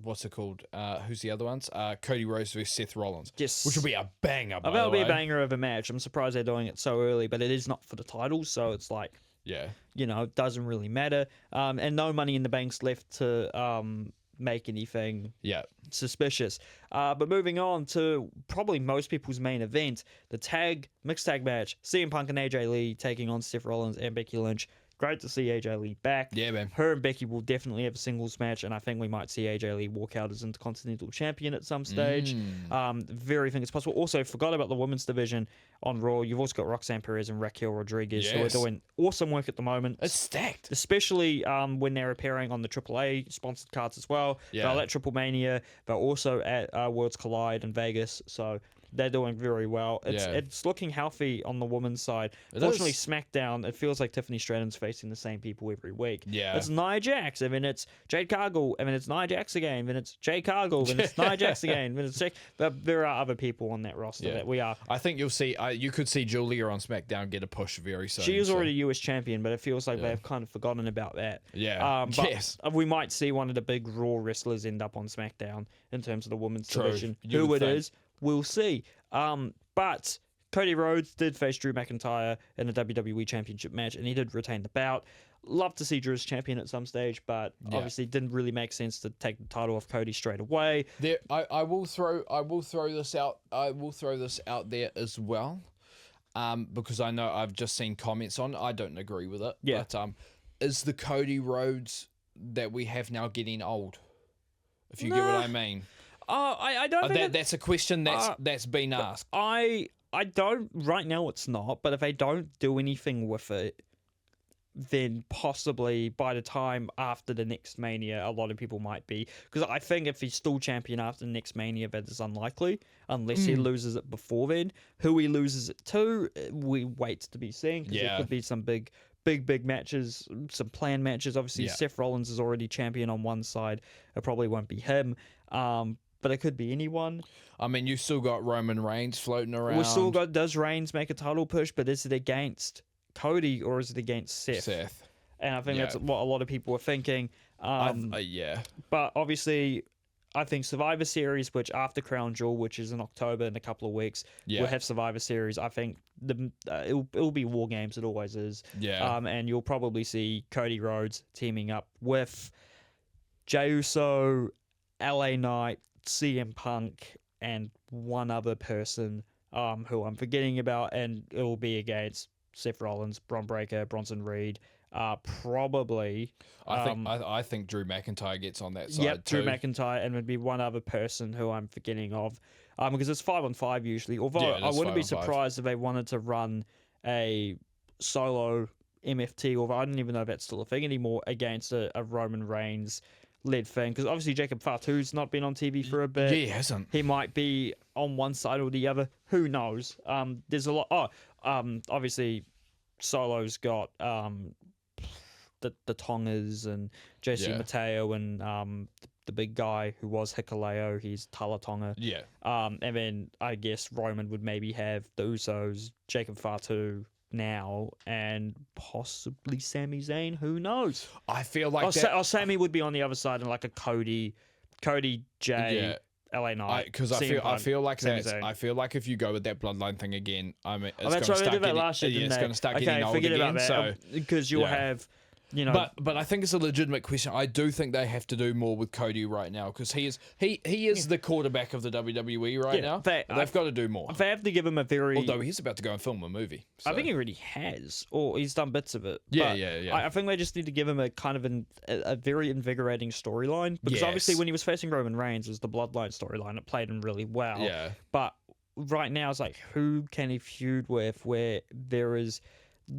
What's it called? Who's the other ones? Cody Rhodes versus Seth Rollins. Yes. Which will be a banger, by That'll the be way. a banger of a match. I'm surprised they're doing it so early, but it is not for the title, so it's like, it doesn't really matter. And no Money in the Bank's left to make anything suspicious. But moving on to probably most people's main event, the mixed tag match, CM Punk and AJ Lee taking on Seth Rollins and Becky Lynch. great to see AJ Lee back. Yeah, man. Her and Becky will definitely have a singles match, and I think we might see AJ Lee walk out as Intercontinental Champion at some stage. Very think it's possible. Also, forgot about the women's division on Raw. You've also got Roxanne Perez and Raquel Rodriguez who are doing awesome work at the moment. It's stacked. Especially when they're appearing on the AAA sponsored cards as well. Yeah. They're at Triple Mania. They're also at Worlds Collide in Vegas. So they're doing very well. It's looking healthy on the women's side. Fortunately, SmackDown, it feels like Tiffany Stratton's facing the same people every week. Yeah. It's Nia Jax, and then it's Jade Cargill, and then it's Nia Jax again, then it's Jade Cargill, then it's Nia Jax again, then it's but there are other people on that roster that we are. I think you'll see, you could see Julia on SmackDown get a push very soon. She is already US champion, but it feels like they've kind of forgotten about that. Yeah. But we might see one of the big Raw wrestlers end up on SmackDown in terms of the women's division. Who it is, we'll see. But Cody Rhodes did face Drew McIntyre in a WWE Championship match, and he did retain the bout. Love to see Drew as champion at some stage, but obviously didn't really make sense to take the title off Cody straight away. I will throw this out. I will throw this out there as well, because I know I've just seen comments on it. I don't agree with it. Yeah. But is the Cody Rhodes that we have now getting old? If you get what I mean. I don't think that's a question that's been asked. I don't right now. It's not, but if they don't do anything with it, then possibly by the time after the next Mania, a lot of people might be, because I think if he's still champion after the next Mania, that is unlikely unless he loses it before then. Who he loses it to, we wait to be seen. Because there could be some big matches, some planned matches. Obviously, Seth Rollins is already champion on one side. It probably won't be him. But it could be anyone. I mean, you still got Roman Reigns floating around. Does Reigns make a title push, but is it against Cody or is it against Seth? And I think that's what a lot of people are thinking. But obviously, I think Survivor Series, which after Crown Jewel, which is in October in a couple of weeks, we'll have Survivor Series. I think it'll be War Games. It always is. Yeah. And you'll probably see Cody Rhodes teaming up with Jey Uso, LA Knight, CM Punk, and one other person who I'm forgetting about, and it will be against Seth Rollins, Bron Breakker, Bronson Reed, probably. I think Drew McIntyre gets on that side too. Drew McIntyre, and would be one other person who I'm forgetting of, because it's 5-on-5 usually. Although I wouldn't be surprised if they wanted to run a solo MFT, although I don't even know if that's still a thing anymore, against a Roman Reigns led thing, because obviously Jacob Fatu's not been on TV for a bit. Yeah, he hasn't. He might be on one side or the other. Who knows? There's a lot. Obviously, Solo's got the Tongas and Jesse Mateo and the big guy who was Hikuleo. He's Tala Tonga. Yeah. And then I guess Roman would maybe have the Usos, Jacob Fatu now, and possibly Sami Zayn. Who knows? I feel like Sami would be on the other side, and like a Cody, Jay, LA Knight. Because I feel like if you go with that bloodline thing again, I mean, it's going to start getting last year, it's going to start getting old forget again. About that, because you'll have. But I think it's a legitimate question. I do think they have to do more with Cody right now, because he is the quarterback of the WWE right now. They've got to do more. They have to give him a very. Although he's about to go and film a movie. So. I think he already has, or he's done bits of it. Yeah. I think they just need to give him a kind of a very invigorating storyline, because obviously when he was facing Roman Reigns, it was the Bloodline storyline. It played him really well. Yeah. But right now, it's like, who can he feud with where there is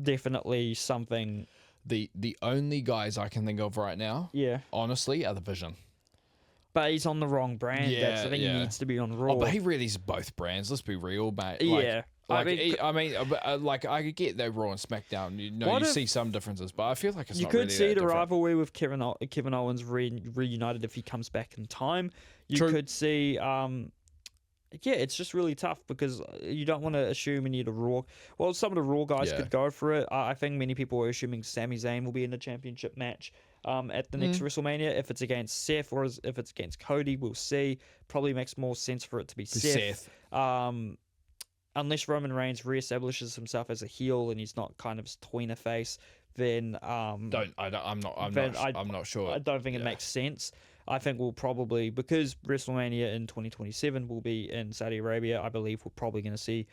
definitely something. The only guys I can think of right now, honestly, are the Vision. But he's on the wrong brand. I think he needs to be on Raw. Oh, but he really is both brands. Let's be real, mate. I get that Raw and SmackDown. You see some differences, but I feel like it's not really that You could see the different. rivalry with Kevin Owens reunited if he comes back in time. You could see. It's just really tough, because you don't want to assume you need a Raw. Well, some of the Raw guys could go for it. I think many people are assuming Sami Zayn will be in the championship match at the next WrestleMania. If it's against Seth or if it's against Cody, we'll see. Probably makes more sense for it to be Seth. Unless Roman Reigns reestablishes himself as a heel and he's not kind of tweener face, then I'm not sure. I don't think it makes sense. I think we'll probably, because WrestleMania in 2027 will be in Saudi Arabia, I believe we're probably going to see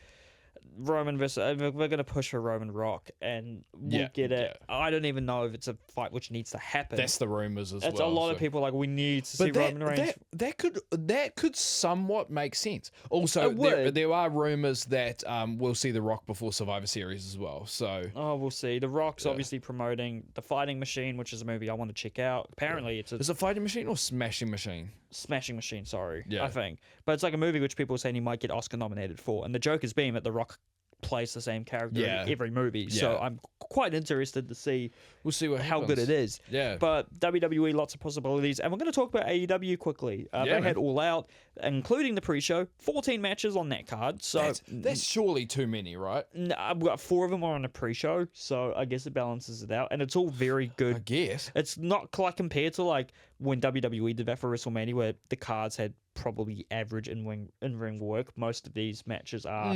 Roman versus we're gonna push for Roman Rock, and we'll get it. Yeah. I don't even know if it's a fight which needs to happen. That's the rumors as It's well. a lot of people like we need to see Roman Reigns. That could somewhat make sense. Also, It would. there are rumors that we'll see The Rock before Survivor Series as well. So We'll see. The Rock's obviously promoting The Fighting Machine, which is a movie I want to check out. Apparently, it's a is it Fighting Machine or Smashing Machine? Smashing Machine. Sorry, Yeah. I think, but it's like a movie which people are saying he might get Oscar nominated for, and the joke has been that The Rock plays the same character in every movie. So Yeah. I'm quite interested to see We'll see how good it is. Yeah. But WWE, lots of possibilities. And we're going to talk about AEW quickly. They man. had All Out, including the pre-show, 14 matches on that card. So That's surely too many, right? I've got 4 of them on the pre-show. So I guess it balances it out. And it's all very good. I guess. It's not like compared to like when WWE did that for WrestleMania, where the cards had probably average in-ring work. Most of these matches are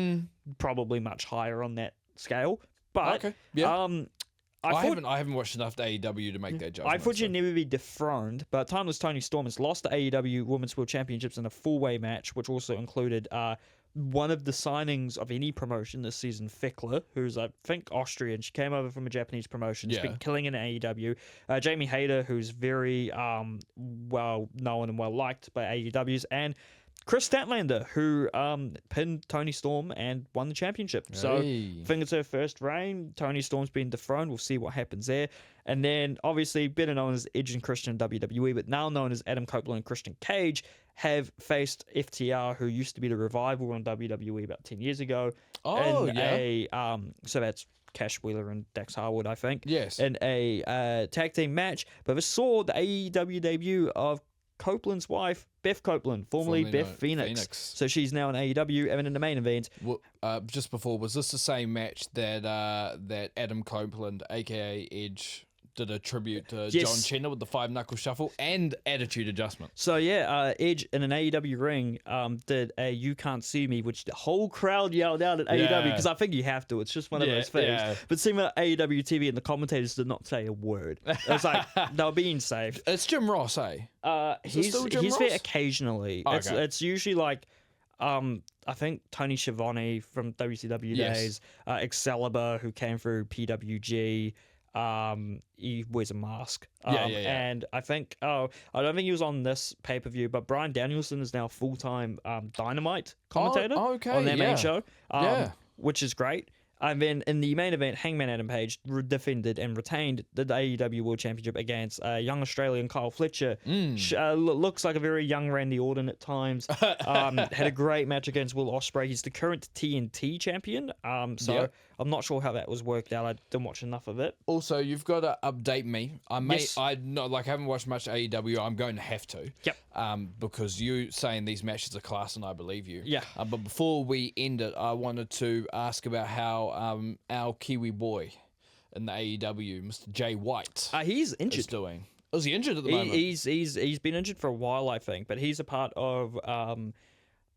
probably much higher on that scale. But Okay. Yeah. I thought haven't watched enough to AEW to make that judgment. I thought you'd never be dethroned, but Timeless Tony Storm has lost the AEW Women's World Championships in a four-way match, which also included one of the signings of any promotion this season, Fickler, who's I think Austrian. She came over from a Japanese promotion. She's been killing in AEW. Jamie Hayter, who's very well known and well liked by AEWs, and Chris Statlander, who pinned Tony Storm and won the championship. So I think it's her first reign. Tony Storm's been dethroned. We'll see what happens there. And then, obviously, better known as Edge and Christian in WWE, but now known as Adam Copeland and Christian Cage, have faced FTR, who used to be the Revival on WWE about 10 years ago. So that's Cash Wheeler and Dax Harwood, I think. Yes. In a tag team match. But we saw the AEW debut of Copeland's wife, Beth Copeland, formerly Beth Phoenix. So she's now in AEW, and in the main event. Well, just before, was this the same match that that Adam Copeland, aka Edge, did a tribute to John Cena with the 5-knuckle shuffle and attitude adjustment? So yeah, Edge in an AEW ring did a "You Can't See Me," which the whole crowd yelled out at AEW because I think you have to. It's just one of those things. Yeah. But seeing at AEW TV and the commentators did not say a word. It was like they were being safe. It's Jim Ross, eh? He's there occasionally. Oh, okay. It's usually like. I think Tony Schiavone from WCW days, Excalibur, who came through PWG. He wears a mask. And I think, I don't think he was on this pay-per-view, but Bryan Danielson is now a full-time Dynamite commentator on their main show, which is great. And then in the main event, Hangman Adam Page defended and retained the AEW World Championship against young Australian Kyle Fletcher. Looks like a very young Randy Orton at times. Had a great match against Will Ospreay. He's the current TNT champion. I'm not sure how that was worked out. I didn't watch enough of it. Also, you've got to update me. I haven't watched much AEW. I'm going to have to. Yep. Because you saying these matches are class, and I believe you. Yeah. But before we end it, I wanted to ask about how our Kiwi boy in the AEW, Mr. Jay White, he's injured. is doing. Is he injured at the moment? He's been injured for a while, I think, but he's a part of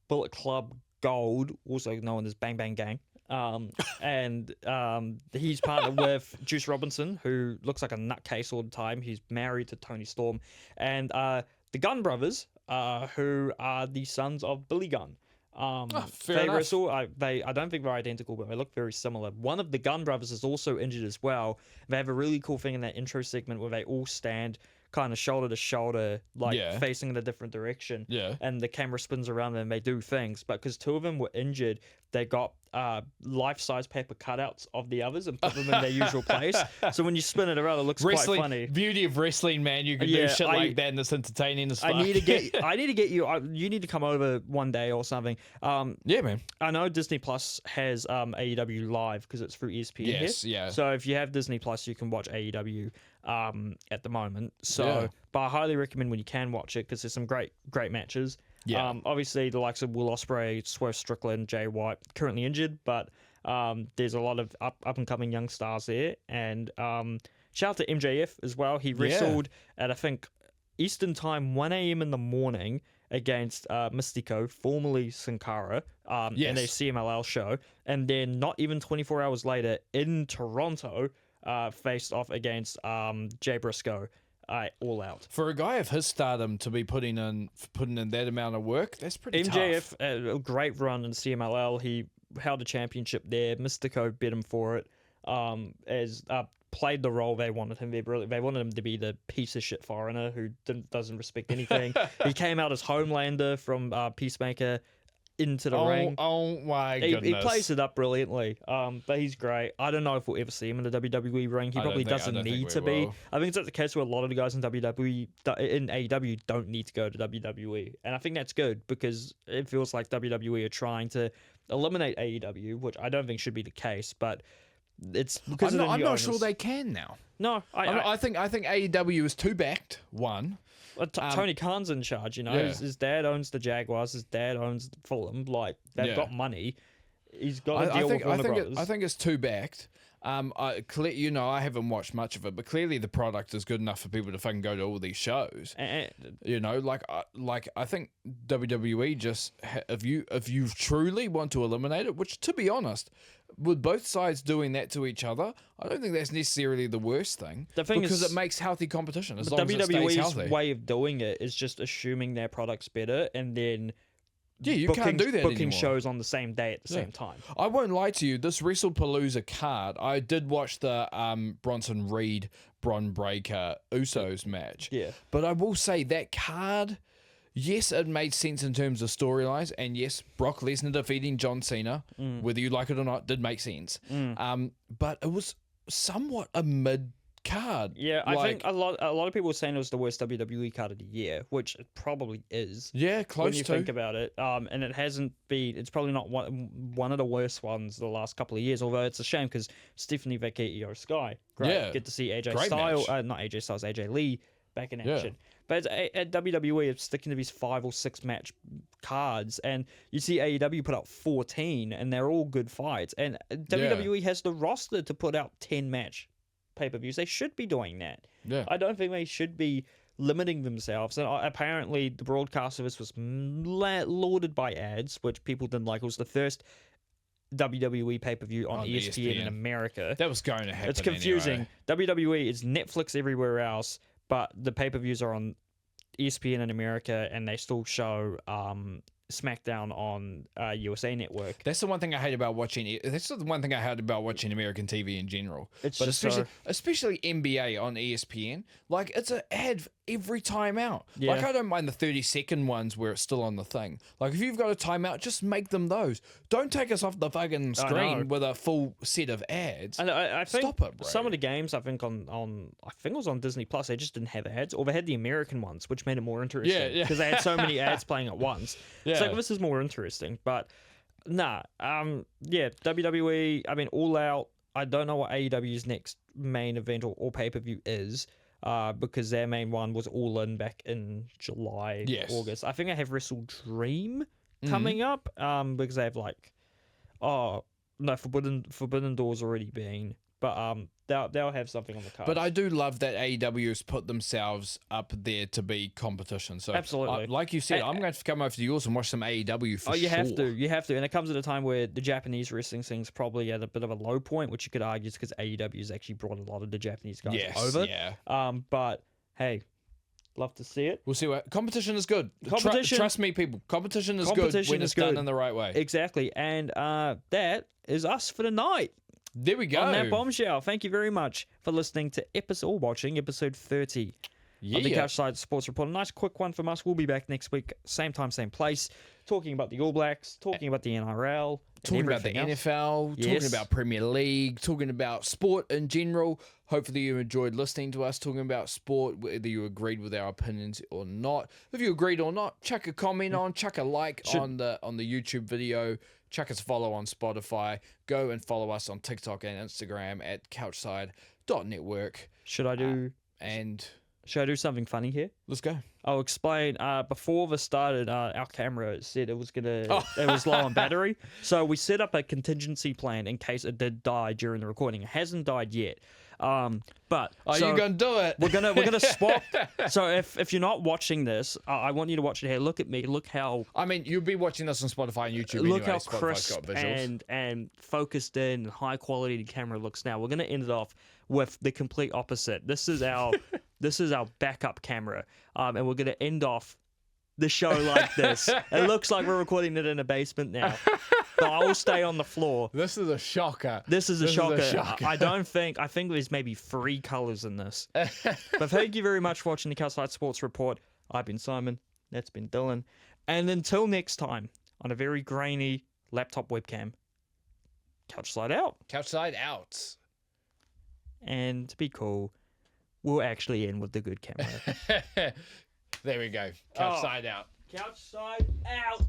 Bullet Club Gold, also known as Bang Bang Gang. And he's partnered with Juice Robinson, who looks like a nutcase all the time. He's married to Tony Storm, and the Gunn brothers, who are the sons of Billy Gunn. They wrestle. I don't think they're identical, but they look very similar. One of the Gunn brothers is also injured as well. They have a really cool thing in that intro segment where they all stand kind of shoulder to shoulder, facing in a different direction. Yeah. And the camera spins around them and they do things. But because two of them were injured, they got life-size paper cutouts of the others and put them in their usual place. So when you spin it around, it looks quite funny. Beauty of wrestling, man. You can do shit like that and it's entertaining as fuck. I need to get you. You need to come over one day or something. Yeah, man. I know Disney Plus has AEW Live because it's through ESPN. Yes, here. yeah. So if you have Disney Plus, you can watch AEW at the moment. So, but I highly recommend when you can watch it because there's some great matches. Yeah. Obviously, the likes of Will Ospreay, Swerve Strickland, Jay White, currently injured, but there's a lot of up and coming young stars there. And shout out to MJF as well. He wrestled at I think Eastern Time, 1 a.m. in the morning against Mystico, formerly Sin Cara, in a CMLL show, and then not even 24 hours later in Toronto, faced off against Jay Briscoe. All Out. For a guy of his stardom to be putting in that amount of work, that's pretty tough. MJF, a great run in CMLL. He held a championship there. Mystico bid him for it. As played the role they wanted him. They wanted him to be the piece of shit foreigner who doesn't respect anything. He came out as Homelander from Peacemaker into the ring. Oh my goodness. He plays it up brilliantly. But he's great. I don't know if we'll ever see him in the WWE ring. He probably doesn't need to be. I think it's the case where a lot of the guys in WWE in AEW don't need to go to WWE, and I think that's good because it feels like WWE are trying to eliminate AEW, which I don't think should be the case, but it's because I'm not sure they can now. No, I think AEW is too backed. One. Tony Khan's in charge, you know. Yeah. His dad owns the Jaguars. His dad owns Fulham. Like, they've got money. He's got to deal with Warner Brothers. I think it's too backed. I haven't watched much of it, but clearly the product is good enough for people to fucking go to all these shows. I think WWE just if you truly want to eliminate it, which to be honest, with both sides doing that to each other, I don't think that's necessarily the worst thing. Because it makes healthy competition as long as it stays healthy. WWE's way of doing it is just assuming their product's better and then can't do that booking anymore. Shows on the same day at the same time. I won't lie to you. This WrestlePalooza card, I did watch the Bronson Reed, Bron Breakker, Usos match. Yeah. But I will say that card, yes, it made sense in terms of storylines, and yes, Brock Lesnar defeating John Cena, whether you like it or not, did make sense. But it was somewhat a mid card. Yeah, I think a lot of people were saying it was the worst WWE card of the year, which it probably is. Yeah, close when you think about it. And it hasn't been. It's probably not one of the worst ones the last couple of years. Although it's a shame because Stephanie Vecchio Io Sky, great. Yeah, get to see AJ great Styles, match. not AJ Styles, AJ Lee back in action. But at WWE, it's sticking to these 5 or 6 match cards, and you see AEW put out 14, and they're all good fights. And WWE has the roster to put out 10 match pay-per-views. They should be doing that. Yeah. I don't think they should be limiting themselves. And apparently the broadcast service was lauded by ads, which people didn't like. It was the first WWE pay-per-view on ESPN in America. That was going to happen. It's confusing. Anyway. WWE is Netflix everywhere else, but the pay-per-views are on ESPN in America, and they still show SmackDown on USA Network. That's the one thing I hate about watching. That's the one thing I hate about watching American TV in general. Especially NBA on ESPN. Like, it's an ad every time out. Yeah. Like, I don't mind the 30-second ones where it's still on the thing. Like, if you've got a timeout, just make them those. Don't take us off the fucking screen with a full set of ads. And I think Stop it, bro. Some of the games, I think it was on Disney Plus, they just didn't have ads, or they had the American ones, which made it more interesting. Yeah. Because they had so many ads playing at once. Yeah. So this is more interesting. But WWE, I mean, All Out, I don't know what AEW's next main event or pay-per-view is. Because their main one was All In back in July, August. I think I have Wrestle Dream coming up. Because they have Forbidden Door's already been, but they'll have something on the card. But I do love that AEW has put themselves up there to be competition. So absolutely, like you said, I'm going to come over to yours and watch some AEW for sure. You have to, and it comes at a time where the Japanese wrestling thing's probably at a bit of a low point, which you could argue is because AEW has actually brought a lot of the Japanese guys over. Yeah. But hey, love to see it. We'll see what competition is good. Trust me, people. Competition is good when it's done in the right way. Exactly, and that is us for the night. There we go. On that bombshell. Thank you very much for listening to watching episode 30 of the CouchSide Sports Report. A nice quick one from us. We'll be back next week, same time, same place, talking about the All Blacks, talking about the NRL, talking about the NFL, talking about Premier League, talking about sport in general. Hopefully you enjoyed listening to us talking about sport, whether you agreed with our opinions or not. If you agreed or not, chuck a comment chuck a like on the YouTube video. Chuck us a follow on Spotify. Go and follow us on TikTok and Instagram at couchside.network. Should I do something funny here? Let's go. I'll explain. Before this started, our camera said it was it was low on battery, so we set up a contingency plan in case it did die during the recording. It hasn't died yet. But you gonna do it? We're gonna swap. So if you're not watching this, I want you to watch it here. Look at me. Look how. I mean, you'll be watching this on Spotify and YouTube. Look anyway. how Spotify's crisp got visuals. and focused in, high quality the camera looks now. We're gonna end it off with the complete opposite. This is our backup camera, and we're gonna end off the show like this. It looks like we're recording it in a basement now. but I'll stay on the floor. This is a shocker. This is a shocker. shocker. I think there's maybe 3 colours in this. But thank you very much for watching the CouchSide Sports Report. I've been Simon. That's been Dylan. And until next time, on a very grainy laptop webcam, CouchSide out. CouchSide out. And to be cool, we'll actually end with the good camera. There we go. CouchSide out. CouchSide out.